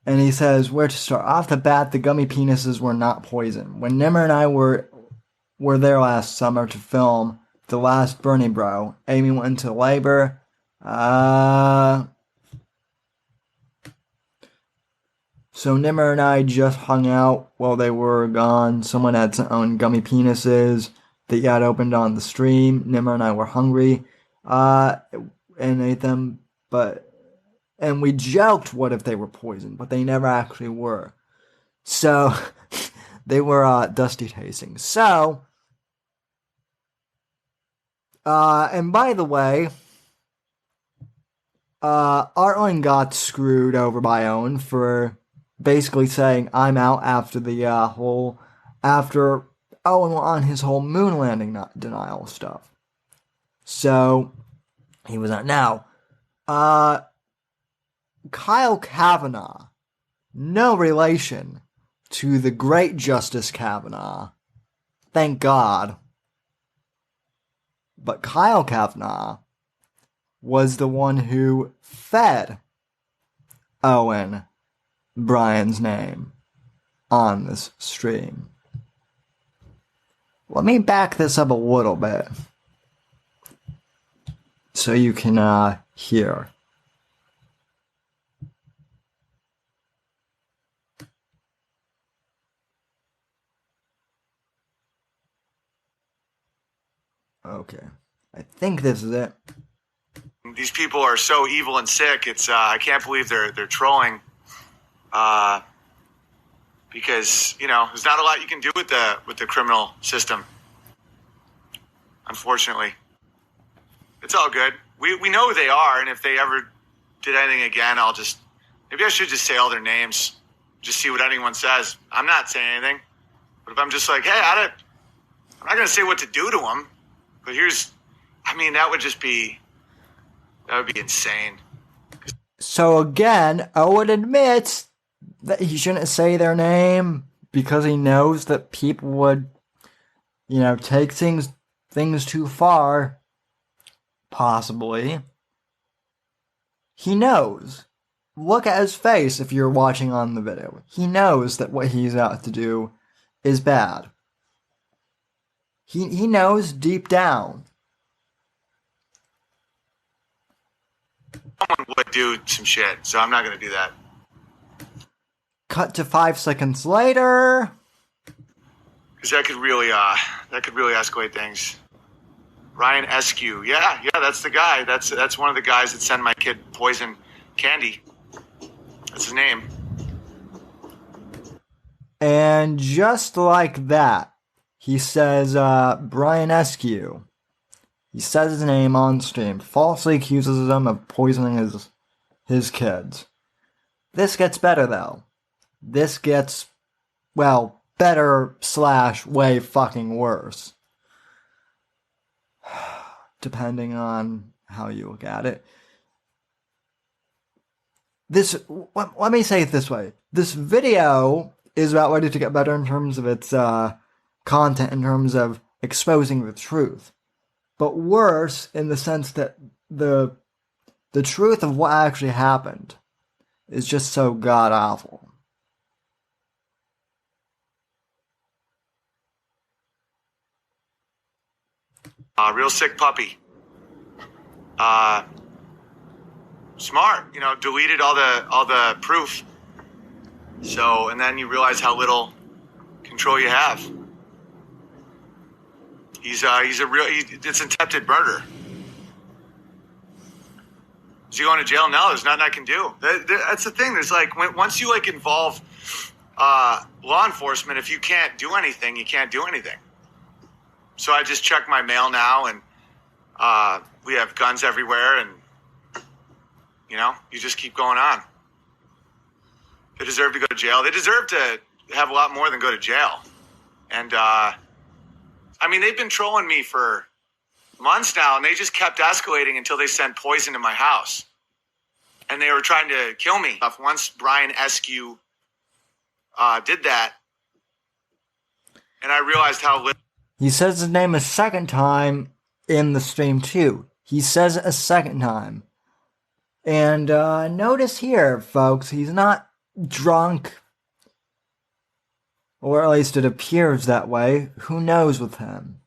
[SPEAKER 1] And he says, where to start? Off the bat, the gummy penises were not poison. When Nimmer and I were there last summer to film The Last Bernie Bro, Amy went into labor. So Nimmer and I just hung out while they were gone. Someone had some own gummy penises that got opened on the stream. Nimmer and I were hungry and ate them, and we joked what if they were poisoned, but they never actually were. So they were dusty tasting. So, and by the way, Arlen got screwed over by Owen for basically saying I'm out after after Owen on his whole moon landing denial stuff. So he was out. Now, Kyle Kavanaugh, no relation to the great Justice Kavanaugh, thank God. But Kyle Kavanaugh was the one who fed Owen Brian's name on this stream. Let me back this up a little bit so you can hear. Okay, I think this is it.
[SPEAKER 8] These people are so evil and sick. It's I can't believe they're trolling. Because there's not a lot you can do with the criminal system. Unfortunately, it's all good. We know who they are, and if they ever did anything again, maybe I should just say all their names, just see what anyone says. I'm not saying anything, but if I'm just like, hey, I'm not going to say what to do to them. But that would be insane.
[SPEAKER 1] So again, Owen admits that he shouldn't say their name because he knows that people would, take things too far. Possibly. He knows. Look at his face if you're watching on the video. He knows that what he's out to do is bad. He knows deep down.
[SPEAKER 8] Someone would do some shit, so I'm not going to do that.
[SPEAKER 1] Cut to 5 seconds later.
[SPEAKER 8] Because that could really escalate things. Ryan Eskew, yeah, that's the guy. That's one of the guys that send my kid poison candy. That's his name.
[SPEAKER 1] And just like that, he says Brian Eskew. He says his name on stream, falsely accuses him of poisoning his kids. This gets better though. This gets, better / way fucking worse. Depending on how you look at it. Let me say it this way. This video is about ready to get better in terms of its content, in terms of exposing the truth. But worse in the sense that the truth of what actually happened is just so god-awful.
[SPEAKER 8] Real sick puppy. Smart, deleted all the proof. So, and then you realize how little control you have. It's attempted murder. Is he going to jail? No, there's nothing I can do. That's the thing. There's once you involve law enforcement, if you can't do anything, you can't do anything. So I just check my mail now, and we have guns everywhere, and you just keep going on. They deserve to go to jail. They deserve to have a lot more than go to jail. And they've been trolling me for months now, and they just kept escalating until they sent poison to my house. And they were trying to kill me. Once Brian Eskew did that, and I realized how little.
[SPEAKER 1] He says his name a second time in the stream too. He says it a second time. And notice here, folks, he's not drunk, or at least it appears that way. Who knows with him?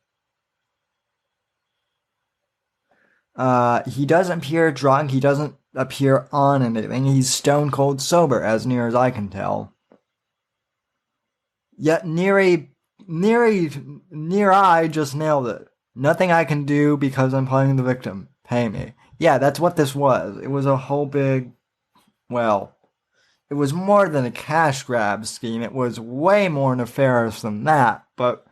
[SPEAKER 1] He doesn't appear drunk. He doesn't appear on anything. He's stone cold sober, as near as I can tell. Yet Near Eye just nailed it. Nothing I can do because I'm playing the victim. Pay me. Yeah, that's what this was. It was a whole big, well, it was more than a cash grab scheme. It was way more nefarious than that. But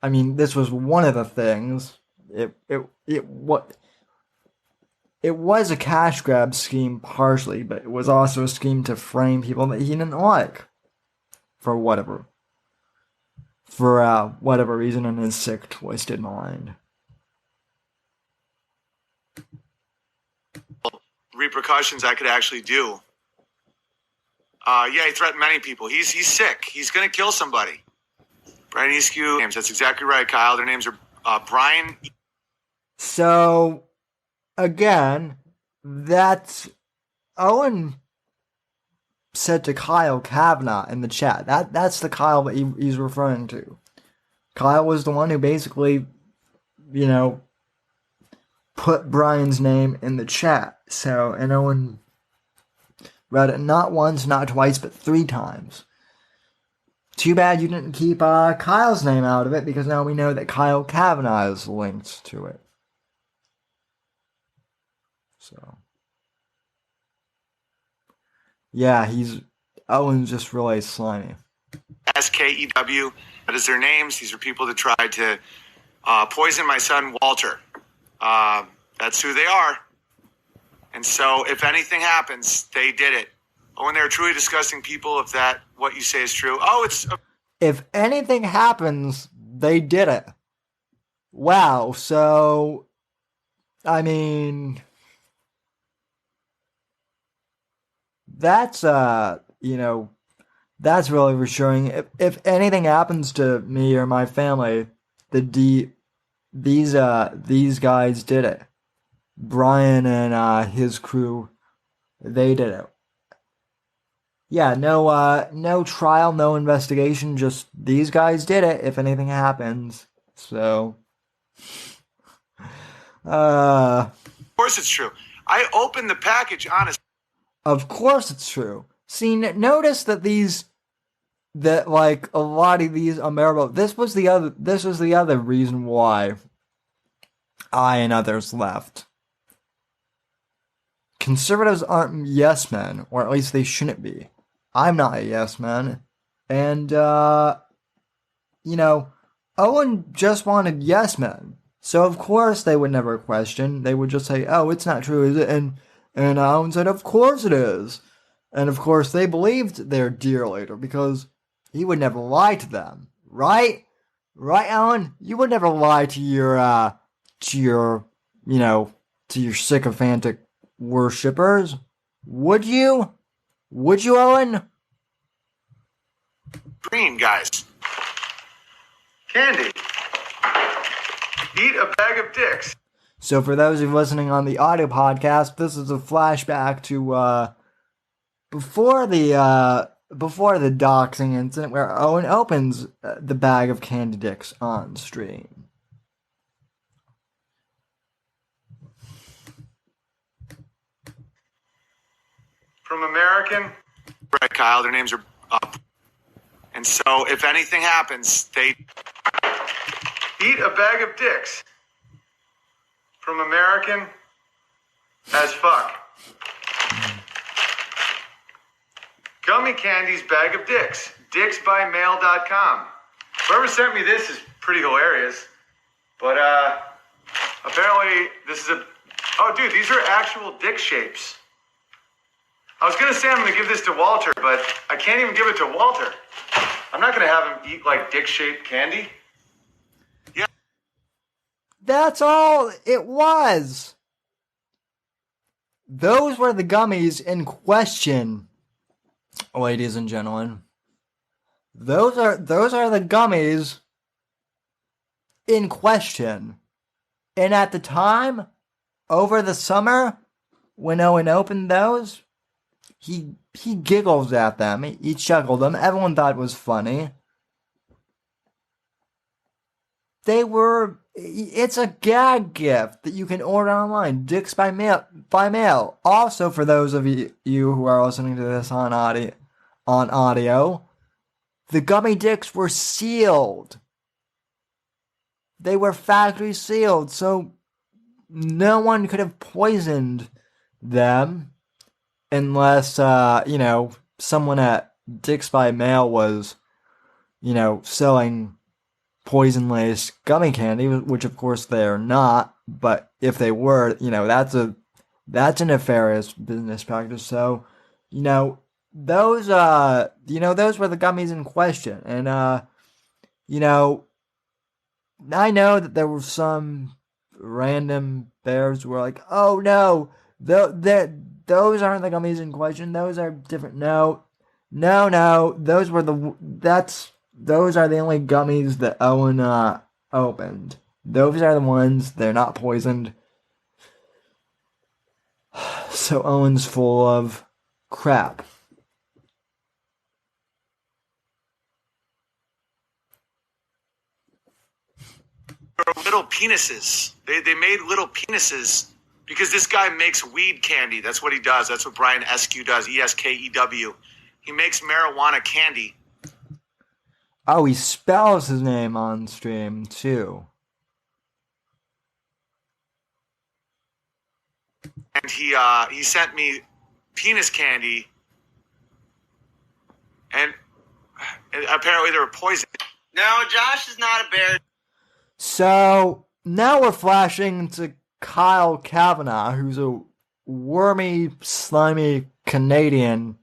[SPEAKER 1] I mean, this was one of the things. It was a cash grab scheme partially, but it was also a scheme to frame people that he didn't like for whatever reason in his sick, twisted mind.
[SPEAKER 8] Repercussions I could actually do. Yeah, he threatened many people. He's sick. He's going to kill somebody. Brian Eskew names. That's exactly right, Kyle. Their names are Brian.
[SPEAKER 1] So, again, that's Owen said to Kyle Kavanaugh in the chat. That's the Kyle that he's referring to. Kyle was the one who basically, put Brian's name in the chat. So, and Owen read it not once, not twice, but 3 times. Too bad you didn't keep Kyle's name out of it, because now we know that Kyle Kavanaugh is linked to it. So, yeah, Owen's just really slimy.
[SPEAKER 8] SKEW, that is their names. These are people that tried to poison my son, Walter. That's who they are. And so if anything happens, they did it. Oh, and they're truly disgusting people, if that, what you say is true.
[SPEAKER 1] If anything happens, they did it. Wow, so, I mean, that's, that's really reassuring. If anything happens to me or my family, these guys did it. Brian and his crew, they did it. Yeah, no trial, no investigation, just these guys did it if anything happens. So,
[SPEAKER 8] of course it's true. I opened the package, honestly.
[SPEAKER 1] Of course it's true. See, notice that a lot of these unbearable. This was the other reason why I and others left. Conservatives aren't yes men, or at least they shouldn't be. I'm not a yes man. And, Owen just wanted yes men. So, of course, they would never question. They would just say, oh, it's not true, is it? And Owen said, of course it is. And, of course, they believed their dear leader because he would never lie to them. Right? Right, Owen? You would never lie to your sycophantic worshippers. Would you? Would you, Owen?
[SPEAKER 8] Green, guys. Candy. Eat a bag of dicks.
[SPEAKER 1] So for those of you listening on the audio podcast, this is a flashback to before the doxing incident where Owen opens the bag of candy dicks on stream.
[SPEAKER 8] From American. Right, Kyle, their names are up. And so if anything happens, they eat a bag of dicks. From American as fuck. Gummy candies, bag of dicks. Dicksbymail.com. Whoever sent me this is pretty hilarious. But apparently this is oh dude, these are actual dick shapes. I was going to say I'm going to give this to Walter, but I can't even give it to Walter. I'm not going to have him eat like dick-shaped candy. Yeah.
[SPEAKER 1] That's all it was. Those were the gummies in question, ladies and gentlemen. Those are the gummies in question. And at the time, over the summer, when Owen opened those, he giggles at them. He chuckled them. Everyone thought it was funny. It's a gag gift that you can order online. Dicks by mail. Also, for those of you who are listening to this on audio, the gummy dicks were sealed. They were factory sealed, so no one could have poisoned them unless, someone at Dicks by Mail was, selling poison-laced gummy candy, which of course they're not, but if they were, that's a nefarious business practice. So, those were the gummies in question. And, I know that there were some random bears who were like, oh no, those aren't the gummies in question. Those are different. No, those are the only gummies that Owen opened. Those are the ones. They're not poisoned. So Owen's full of crap.
[SPEAKER 8] Little penises. They made little penises because this guy makes weed candy. That's what he does. That's what Brian Eskew does. ESKEW. He makes marijuana candy.
[SPEAKER 1] Oh, he spells his name on stream too.
[SPEAKER 8] And he sent me penis candy, and apparently they were poisoned. No, Josh is not a bear.
[SPEAKER 1] So now we're flashing to Kyle Kavanagh, who's a wormy, slimy Canadian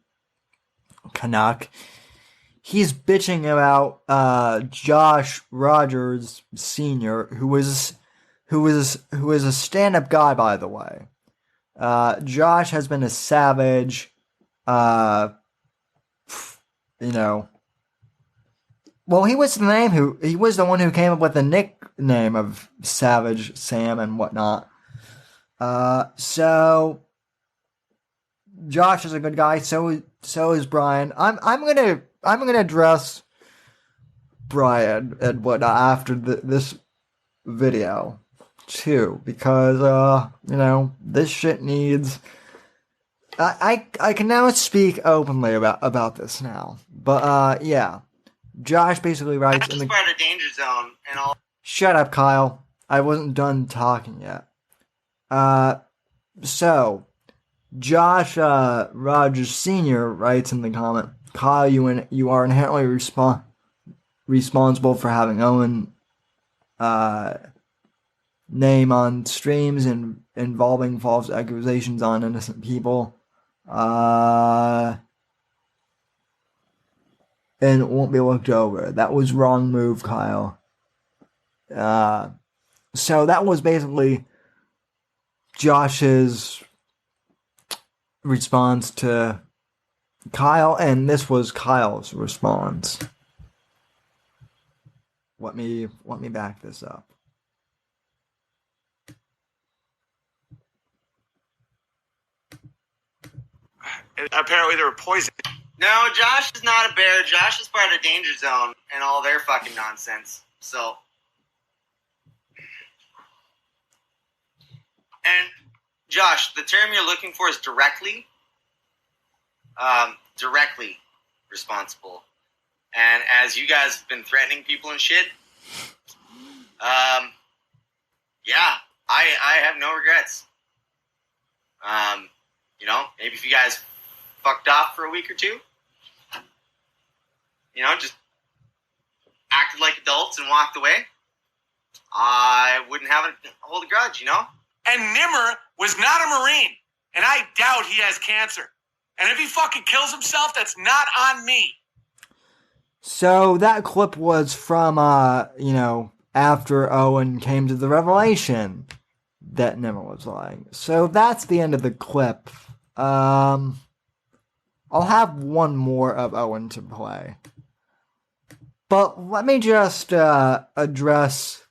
[SPEAKER 1] Canuck. He's bitching about Josh Rogers Sr., who is a stand-up guy, by the way. Josh has been a savage, Well, he was the one who came up with the nickname of Savage Sam and whatnot. So Josh is a good guy. So is Brian. I'm gonna address Brian and whatnot after this video too, because this shit needs. I can now speak openly about this now, but yeah. Josh basically writes in the
[SPEAKER 8] part of danger zone and all.
[SPEAKER 1] Shut up, Kyle. I wasn't done talking yet. So Josh Rogers Sr. writes in the comment, Kyle, you are inherently responsible for having Owen name on streams and involving false accusations on innocent people. And it won't be looked over. That was wrong move, Kyle. So that was basically Josh's response to Kyle, and this was Kyle's response. Let me back this up.
[SPEAKER 8] Apparently they were poisoned. No, Josh is not a bear. Josh is part of danger zone and all their fucking nonsense. So, and Josh, the term you're looking for is directly responsible. And as you guys have been threatening people and shit, yeah, I have no regrets. Maybe if you guys fucked off for a week or two, just acted like adults and walked away, I wouldn't hold a grudge, And Nimmer was not a Marine, and I doubt he has cancer. And if he fucking kills himself, that's not on me.
[SPEAKER 1] So that clip was from, after Owen came to the revelation that Nimmer was lying. So that's the end of the clip. I'll have one more of Owen to play. But let me just address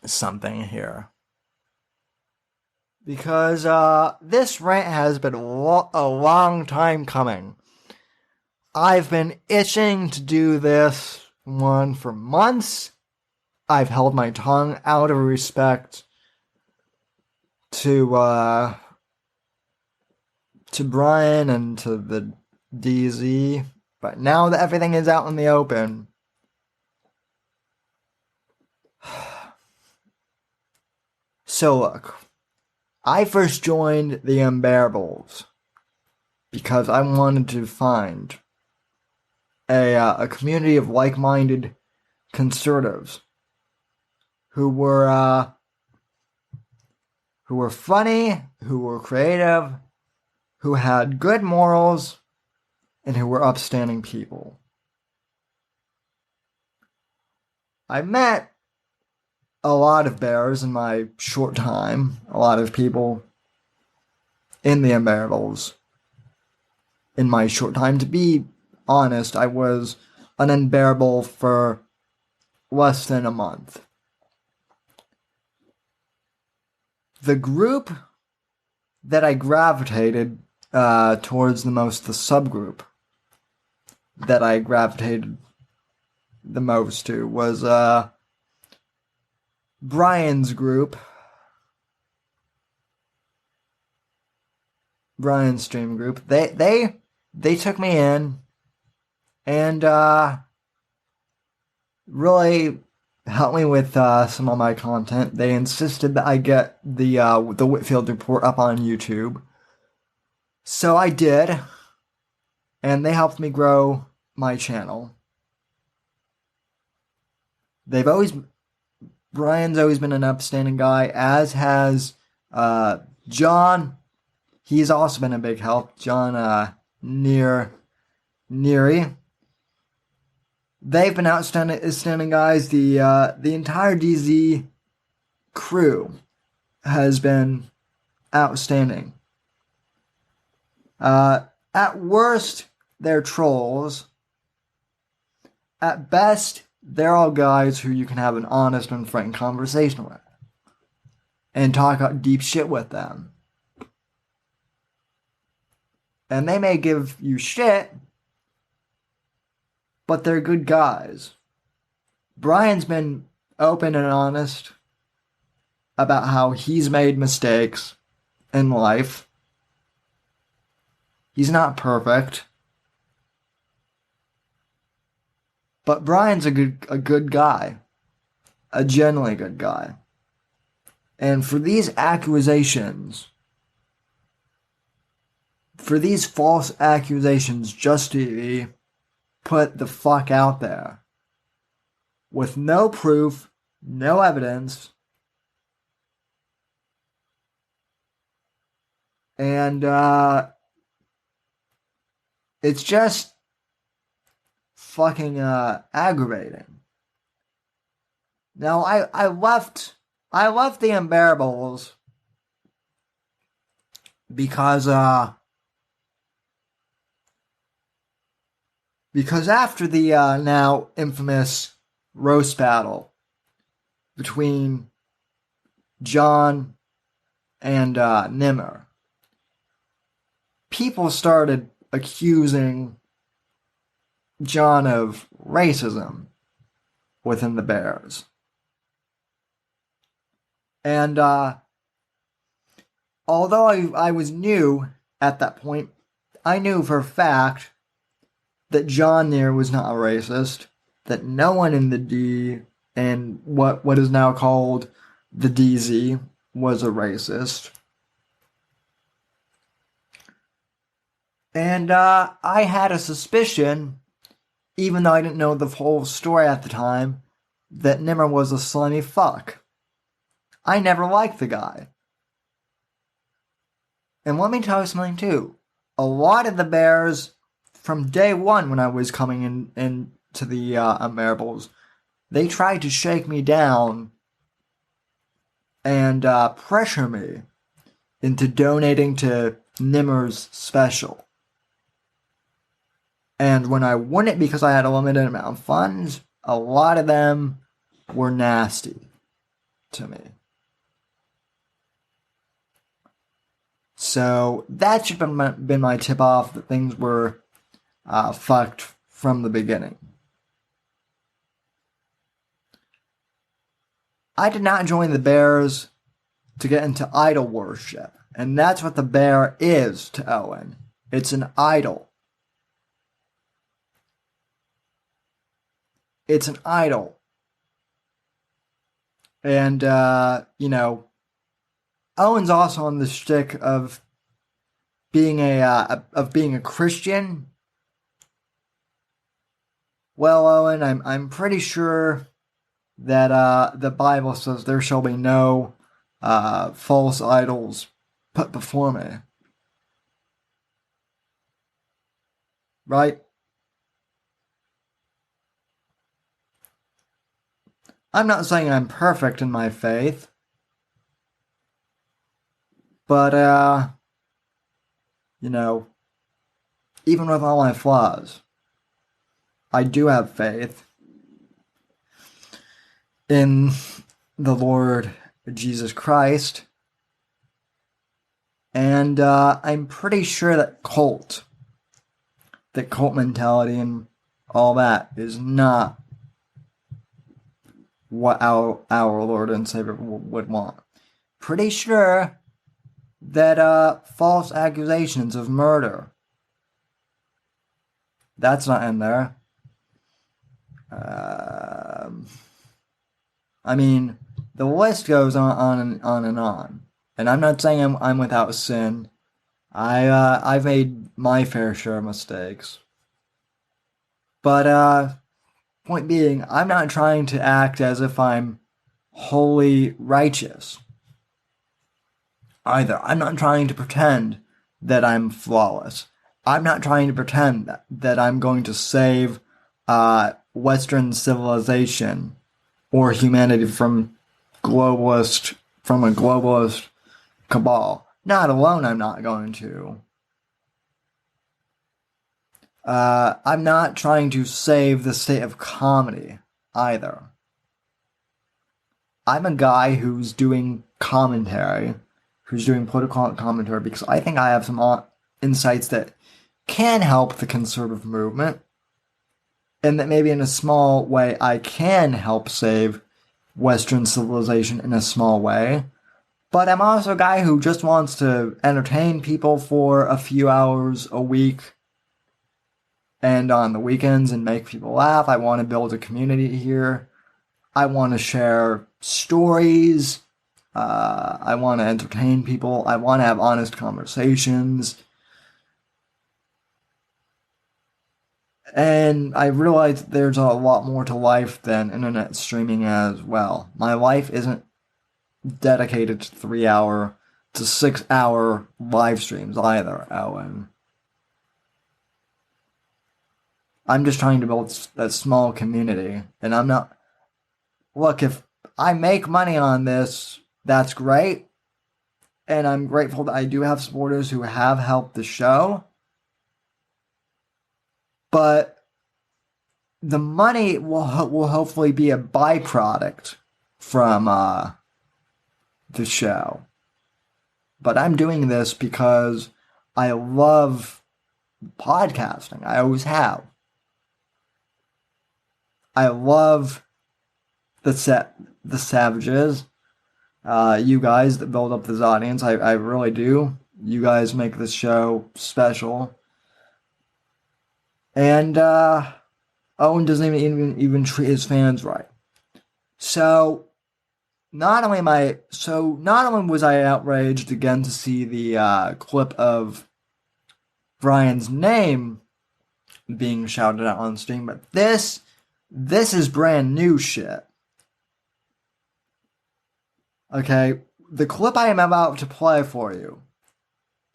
[SPEAKER 1] something here. because this rant has been a long time coming. I've been itching to do this one for months. I've held my tongue out of respect to Brian and to the DZ, but now that everything is out in the open, so look, I first joined the Unbearables because I wanted to find a community of like-minded conservatives who were funny, who were creative, who had good morals, and who were upstanding people. I met a lot of bears in my short time, a lot of people in the Unbearables in my short time. To be honest, I was an unbearable for less than a month. The group that I gravitated towards the most, the subgroup that I gravitated the most to was Brian's group, Brian's stream group. They took me in and really helped me with some of my content. They insisted that I get the Whitfield Report up on YouTube. So I did, and they helped me grow my channel. Brian's always been an upstanding guy, as has John. He's also been a big help. John Neary. They've been outstanding guys. The entire DZ crew has been outstanding. At worst, they're trolls. At best, they're all guys who you can have an honest and frank conversation with and talk about deep shit with them. And they may give you shit, but they're good guys. Brian's been open and honest about how he's made mistakes in life. He's not perfect. But Brian's a good guy. A genuinely good guy. And for these accusations, for these false accusations just to be put the fuck out there with no proof, no evidence, and it's just fucking aggravating. Now I left the Unbearables because after the now infamous roast battle between John and Nimmer, people started accusing John of racism within the Bears. And although I was new at that point, I knew for a fact that John Neer was not a racist, that no one in the D and what is now called the DZ was a racist. And I had a suspicion, even though I didn't know the whole story at the time, that Nimmer was a slimy fuck. I never liked the guy. And let me tell you something too. A lot of the Bears, from day one when I was coming into the Unbearables, they tried to shake me down and pressure me into donating to Nimmer's special. And when I wouldn't because I had a limited amount of funds, a lot of them were nasty to me. So that should have been my tip-off that things were fucked from the beginning. I did not join the Bears to get into idol worship. And that's what the bear is to Owen. It's an idol. It's an idol. And, Owen's also on the shtick of being a Christian. Well, Owen, I'm pretty sure that the Bible says there shall be no false idols put before me. Right? I'm not saying I'm perfect in my faith, but, even with all my flaws, I do have faith in the Lord Jesus Christ, and I'm pretty sure that cult mentality and all that is not what our Lord and Savior would want. Pretty sure that false accusations of murder, that's not in there. I mean, the list goes on and on and on. And I'm not saying I'm without sin. I've made my fair share of mistakes. But point being, I'm not trying to act as if I'm wholly righteous either. I'm not trying to pretend that I'm flawless. I'm not trying to pretend that I'm going to save Western civilization or humanity from a globalist cabal. Not alone, I'm not going to. I'm not trying to save the state of comedy either. I'm a guy who's doing commentary, who's doing political commentary, because I think I have some insights that can help the conservative movement, and that maybe in a small way I can help save Western civilization in a small way. But I'm also a guy who just wants to entertain people for a few hours a week and on the weekends and make people laugh. I want to build a community here. I want to share stories. I want to entertain people. I want to have honest conversations. And I realize there's a lot more to life than internet streaming as well. My life isn't dedicated to 3-hour to 6-hour live streams either, Owen. I'm just trying to build that small community. And I'm not... Look, if I make money on this, that's great. And I'm grateful that I do have supporters who have helped the show. But the money will hopefully be a byproduct from the show. But I'm doing this because I love podcasting. I always have. I love the Savages. You guys that build up this audience. I really do. You guys make this show special. And Owen doesn't even treat his fans right. So not only was I outraged again to see the clip of Brian's name being shouted out on stream, but this is brand new shit. Okay, the clip I am about to play for you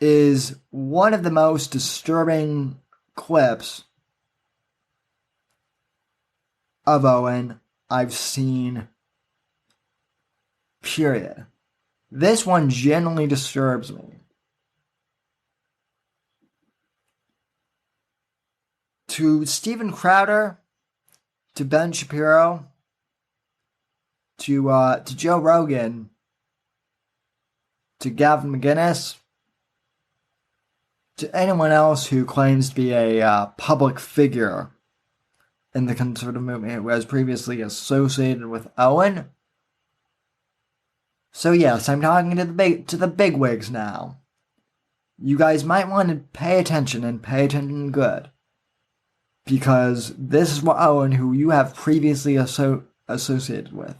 [SPEAKER 1] is one of the most disturbing clips of Owen I've seen, period. This one genuinely disturbs me. To Steven Crowder, to Ben Shapiro, to Joe Rogan, to Gavin McInnes, to anyone else who claims to be a public figure in the conservative movement who was previously associated with Owen. So yes, I'm talking to the bigwigs now. You guys might want to pay attention and pay attention good. Because this is what Owen, who you have previously associated with,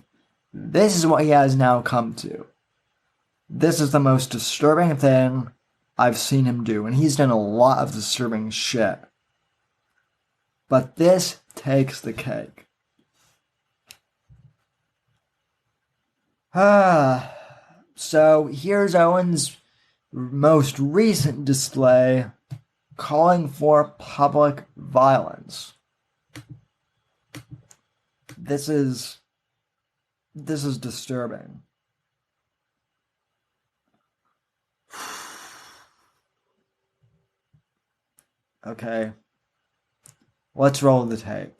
[SPEAKER 1] this is what he has now come to. This is the most disturbing thing I've seen him do, and he's done a lot of disturbing shit. But this takes the cake. So here's Owen's most recent display calling for public violence. This is disturbing. Okay. Let's roll the tape.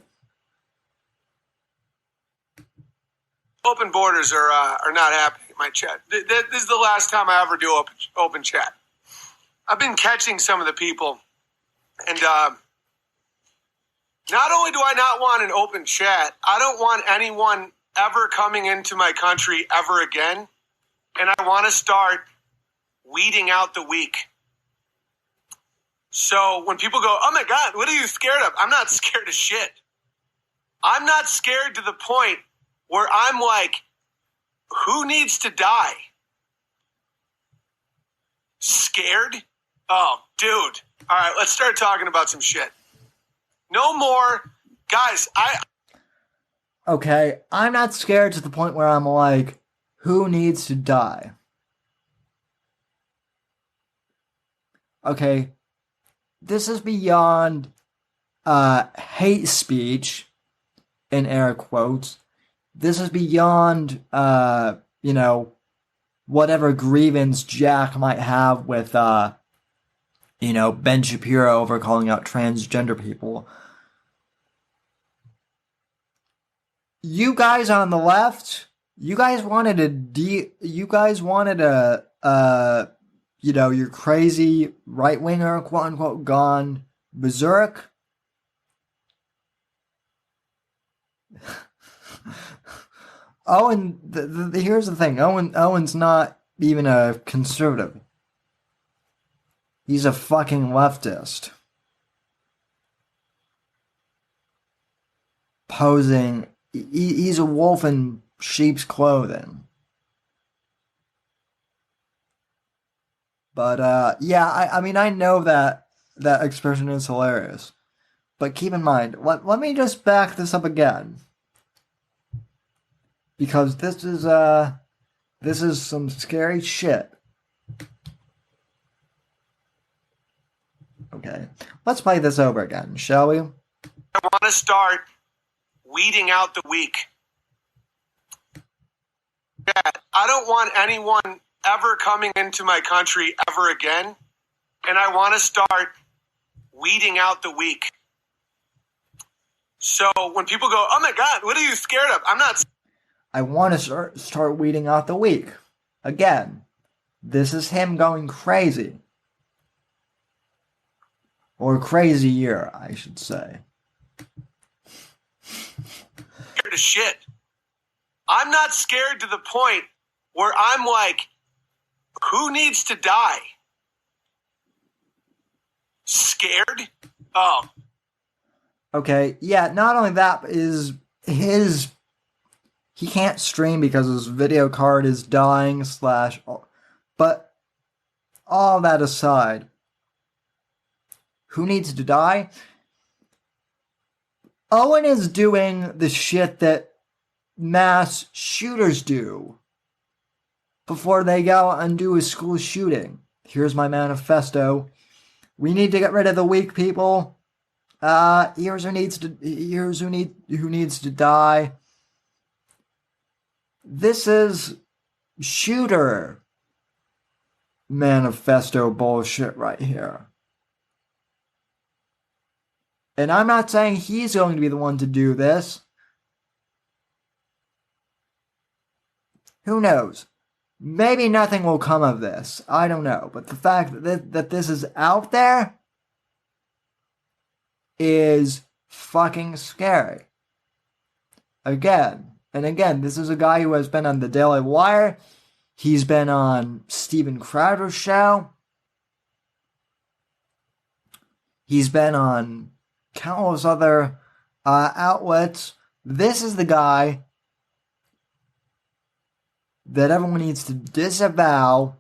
[SPEAKER 7] Open borders are not happening in my chat. This is the last time I ever do open chat. I've been catching some of the people, and not only do I not want an open chat, I don't want anyone ever coming into my country ever again, and I want to start weeding out the weak. So when people go, oh my God, what are you scared of? I'm not scared of shit. I'm not scared to the point where I'm like, who needs to die? Scared? Oh, dude. All right, let's start talking about some shit. No more. Guys,
[SPEAKER 1] Okay, I'm not scared to the point where I'm like, who needs to die? Okay, this is beyond hate speech, in air quotes. This is beyond, whatever grievance Jack might have with, Ben Shapiro over calling out transgender people. You guys on the left, you guys wanted your crazy right-winger, quote-unquote, gone berserk. Owen, here's the thing. Owen's not even a conservative. He's a fucking leftist. Posing. He's a wolf in sheep's clothing. But, I know that expression is hilarious. But keep in mind, let me just back this up again. Because this is some scary shit. Okay, let's play this over again, shall we?
[SPEAKER 7] I want to start weeding out the weak. I don't want anyone ever coming into my country ever again, and I want to start weeding out the weak. So when people go, oh my God, what are you scared of?
[SPEAKER 1] I want to start weeding out the weak. Again, this is him going crazy. Or crazier, I should say.
[SPEAKER 7] Scared of shit. I'm not scared to the point where I'm like, who needs to die? Scared? Oh.
[SPEAKER 1] Okay, yeah, not only that, is he can't stream because his video card is dying / but all that aside, who needs to die? Owen is doing the shit that mass shooters do before they go and do a school shooting. Here's my manifesto. We need to get rid of the weak people. Here's who needs to die. This is shooter manifesto bullshit right here. And I'm not saying he's going to be the one to do this. Who knows? maybe nothing will come of this. I don't know. But the fact that this is out there is fucking scary. Again, this is a guy who has been on the Daily Wire. He's been on Steven Crowder's show. He's been on countless other outlets. This is the guy that everyone needs to disavow,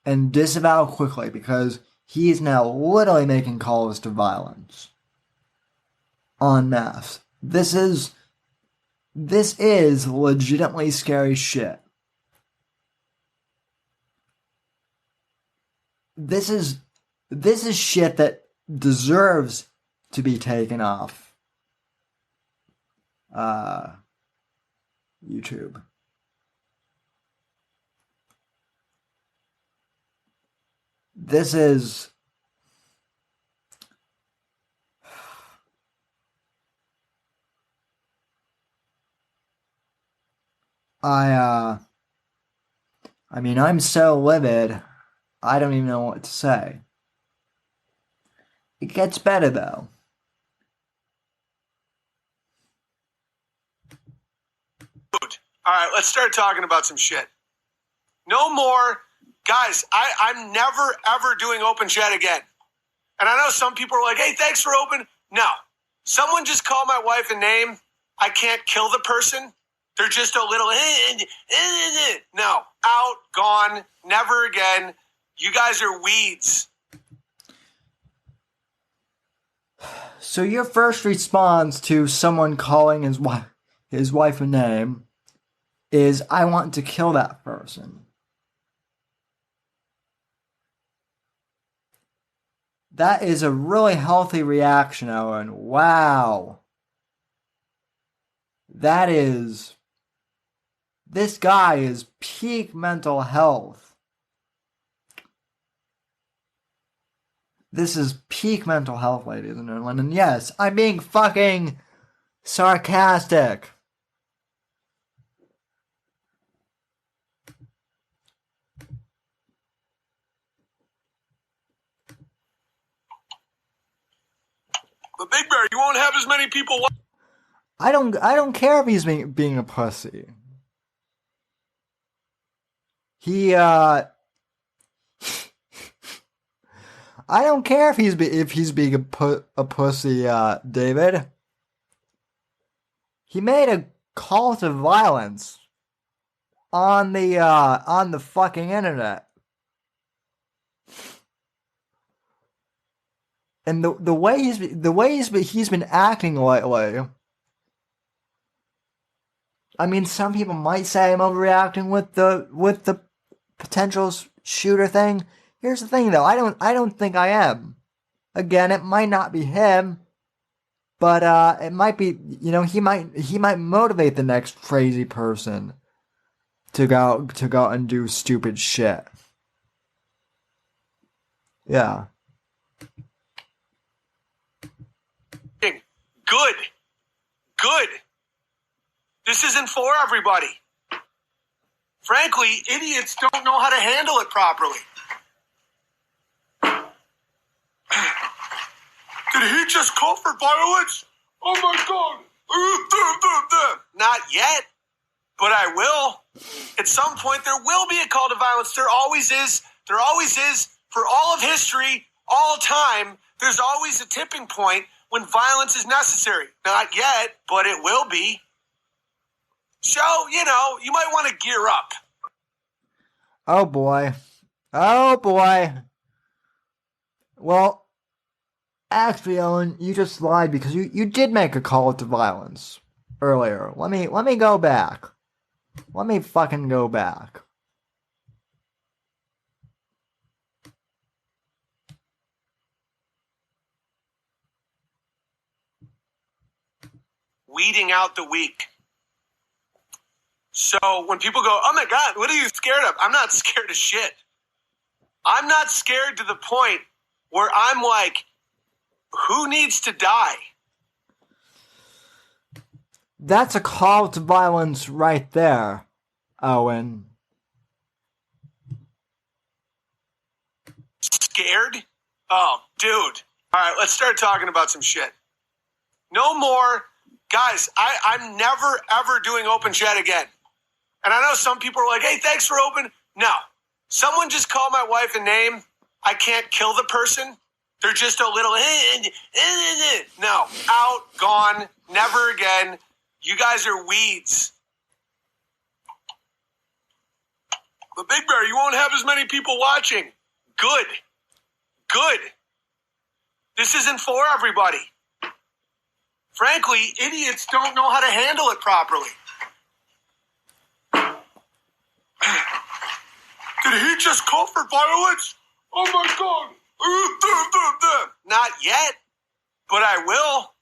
[SPEAKER 1] and disavow quickly, because he is now literally making calls to violence en masse. This is legitimately scary shit. This is shit that deserves to be taken off YouTube. This is I mean, I'm so livid, I don't even know what to say. It gets better, though.
[SPEAKER 7] All right, let's start talking about some shit. No more. Guys, I'm never, ever doing open chat again. And I know some people are like, hey, thanks for open. No. Someone just called my wife a name. I can't kill the person. They're just a little, no, out, gone, never again. You guys are weeds.
[SPEAKER 1] So your first response to someone calling his wife a name is, I want to kill that person. That is a really healthy reaction, Owen. Wow. This guy is peak mental health. This is peak mental health, ladies and gentlemen. And yes, I'm being fucking sarcastic.
[SPEAKER 7] But Big Bear, you won't have as many people.
[SPEAKER 1] I don't care if he's being a pussy. I don't care if he's being a pussy, David. He made a call to violence on the fucking internet. And the way he's been acting lately. I mean, some people might say I'm overreacting with the potential shooter thing. Here's the thing, though. I don't think I am. Again, it might not be him, but it might be. You know, he might motivate the next crazy person to go and do stupid shit. Yeah.
[SPEAKER 7] Good. This isn't for everybody. Frankly, idiots don't know how to handle it properly. Did he just call for violence? Oh my God. Not yet, but I will. At some point, there will be a call to violence. There always is. There always is. For all of history, all time, there's always a tipping point when violence is necessary. Not yet, but it will be. So, you know, you might want to gear up.
[SPEAKER 1] Oh boy. Well, actually, Owen, you just lied because you did make a call to violence earlier. Let me go back. Let me fucking go back.
[SPEAKER 7] Weeding out the weak. So when people go, oh my God, what are you scared of? I'm not scared of shit. I'm not scared to the point where I'm like, who needs to die?
[SPEAKER 1] That's a call to violence right there, Owen.
[SPEAKER 7] scared? Oh, dude. All right, let's start talking about some shit. No more. Guys, I'm never, ever doing open chat again. And I know some people are like, hey, thanks for open. No. Someone just called my wife a name. I can't kill the person. They're just a little, no, out, gone, never again. You guys are weeds. But Big Bear, you won't have as many people watching. Good. This isn't for everybody. Frankly, idiots don't know how to handle it properly. Did he just call for violence? Oh my God. Not yet, but I will.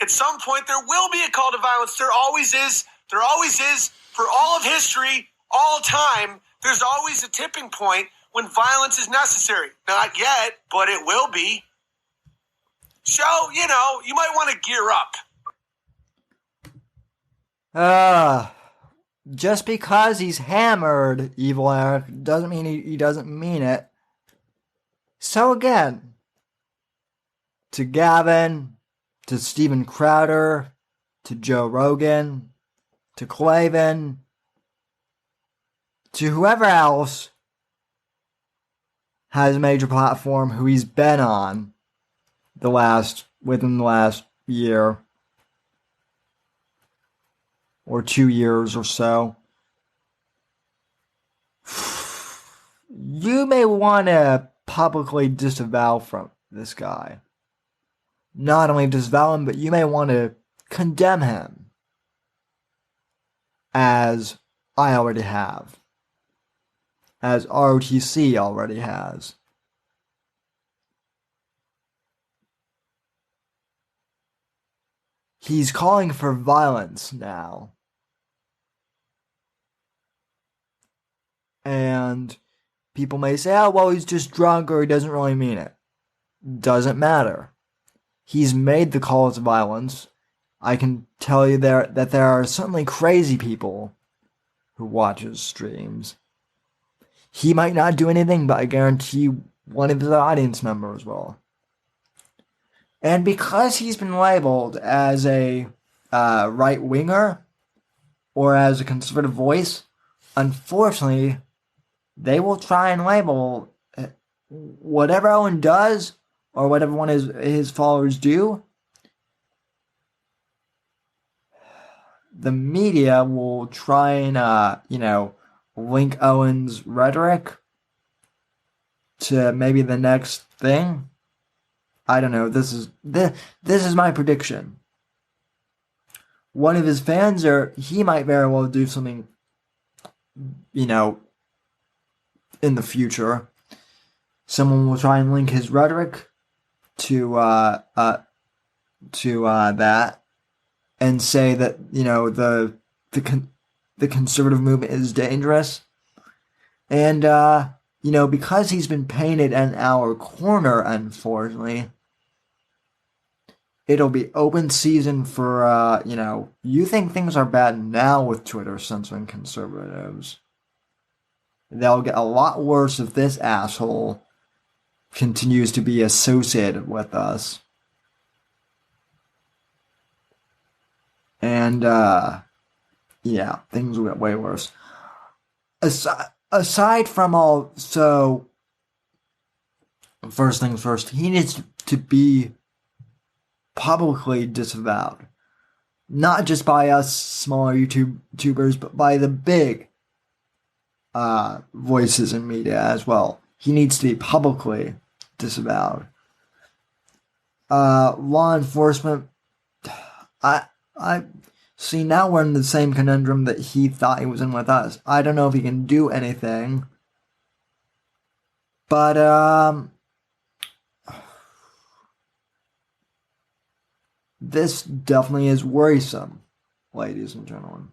[SPEAKER 7] At some point, there will be a call to violence. There always is. There always is. For all of history, all time, there's always a tipping point when violence is necessary. Not yet, but it will be. So, you might want to gear up.
[SPEAKER 1] Just because he's hammered, Evil Eric, doesn't mean he doesn't mean it. So again, to Gavin, to Steven Crowder, to Joe Rogan, to Clavin, to whoever else has a major platform who he's been on within the last year or 2 years or so. You may want to publicly disavow from this guy. Not only disavow him, but you may want to condemn him, as I already have, as ROTC already has. He's calling for violence now. And people may say, oh, well, he's just drunk or he doesn't really mean it. Doesn't matter. He's made the call to violence. I can tell you that there are certainly crazy people who watch his streams. He might not do anything, but I guarantee one of his audience members will. And because he's been labeled as a right-winger or as a conservative voice, unfortunately, they will try and label whatever Owen does or whatever one of his followers do. The media will try and, link Owen's rhetoric to maybe the next thing. I don't know. This is my prediction. One of his fans, he might very well do something, in the future. Someone will try and link his rhetoric to that, and say that the conservative movement is dangerous, and because he's been painted in our corner, unfortunately, it'll be open season for, you think things are bad now with Twitter censoring conservatives. They'll get a lot worse if this asshole continues to be associated with us. And, things will get way worse. Aside from all, so, first things first, he needs to be publicly disavowed. Not just by us smaller YouTubers, but by the big voices in media as well. He needs to be publicly disavowed. Law enforcement, I see, now we're in the same conundrum that he thought he was in with us. I don't know if he can do anything. But, this definitely is worrisome, ladies and gentlemen.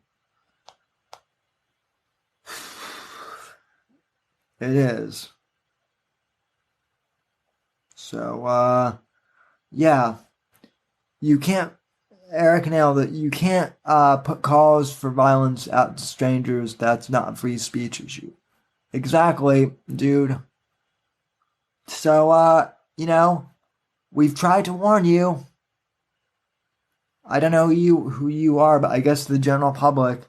[SPEAKER 1] It is. So, you can't, Eric nailed it. You can't put calls for violence out to strangers. That's not a free speech issue. Exactly, dude. So, we've tried to warn you. I don't know who you are, but I guess the general public.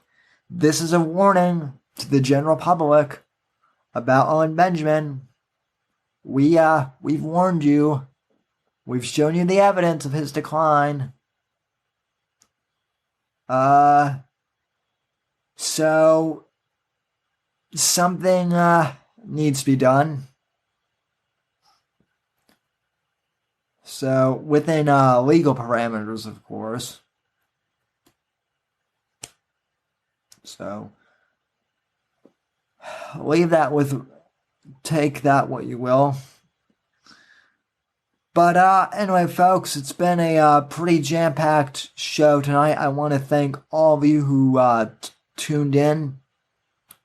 [SPEAKER 1] This is a warning to the general public about Owen Benjamin. We've warned you. We've shown you the evidence of his decline. So something needs to be done. So within legal parameters, of course. So take that what you will. But anyway, folks, it's been a pretty jam-packed show tonight. I want to thank all of you who tuned in.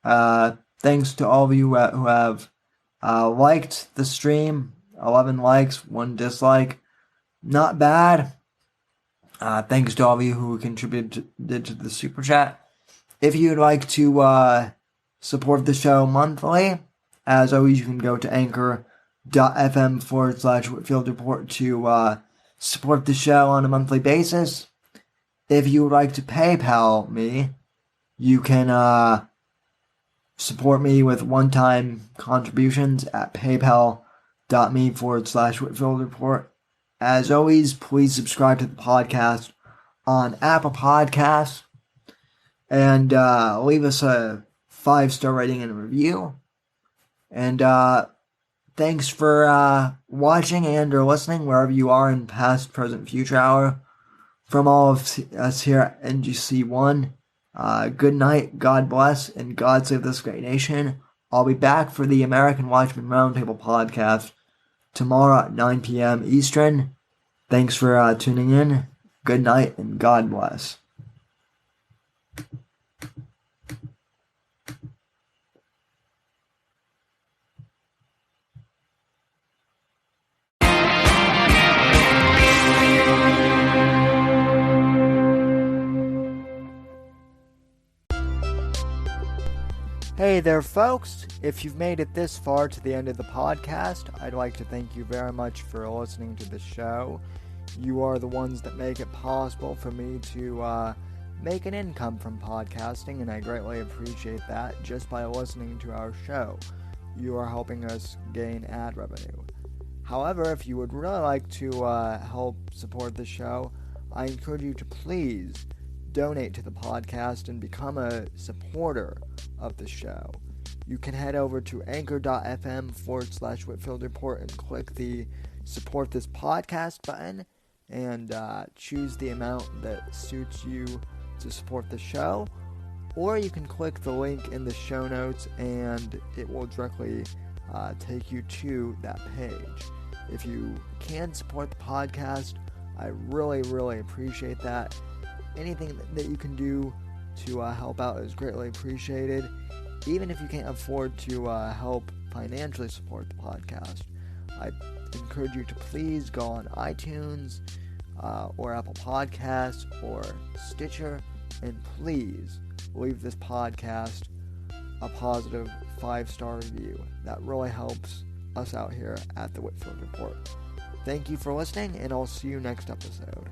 [SPEAKER 1] Thanks to all of you who have liked the stream. 11 likes, 1 dislike. Not bad. Thanks to all of you who contributed to the super chat. If you'd like to support the show monthly, as always, you can go to anchor.fm/Whitfield Report to support the show on a monthly basis. If you would like to PayPal me, you can support me with one-time contributions at paypal.me/Whitfield Report. As always, please subscribe to the podcast on Apple Podcasts and leave us a 5-star rating and a review. And thanks for watching and or listening wherever you are in past, present, future hour. From all of us here at NGC1, good night, God bless, and God save this great nation. I'll be back for the American Watchman Roundtable podcast tomorrow at 9 p.m. Eastern. Thanks for tuning in. Good night, and God bless. Hey there, folks. If you've made it this far to the end of the podcast, I'd like to thank you very much for listening to the show. You are the ones that make it possible for me to make an income from podcasting, and I greatly appreciate that just by listening to our show. You are helping us gain ad revenue. However, if you would really like to help support the show, I encourage you to please donate to the podcast and become a supporter of the show. You can head over to anchor.fm/Whitfield Report and click the support this podcast button and choose the amount that suits you to support the show. Or you can click the link in the show notes and it will directly take you to that page. If you can support the podcast, I really, really appreciate that. Anything that you can do to help out is greatly appreciated. Even if you can't afford to help financially support the podcast, I encourage you to please go on iTunes or Apple Podcasts or Stitcher and please leave this podcast a positive 5-star review. That really helps us out here at the Whitfield Report. Thank you for listening, and I'll see you next episode.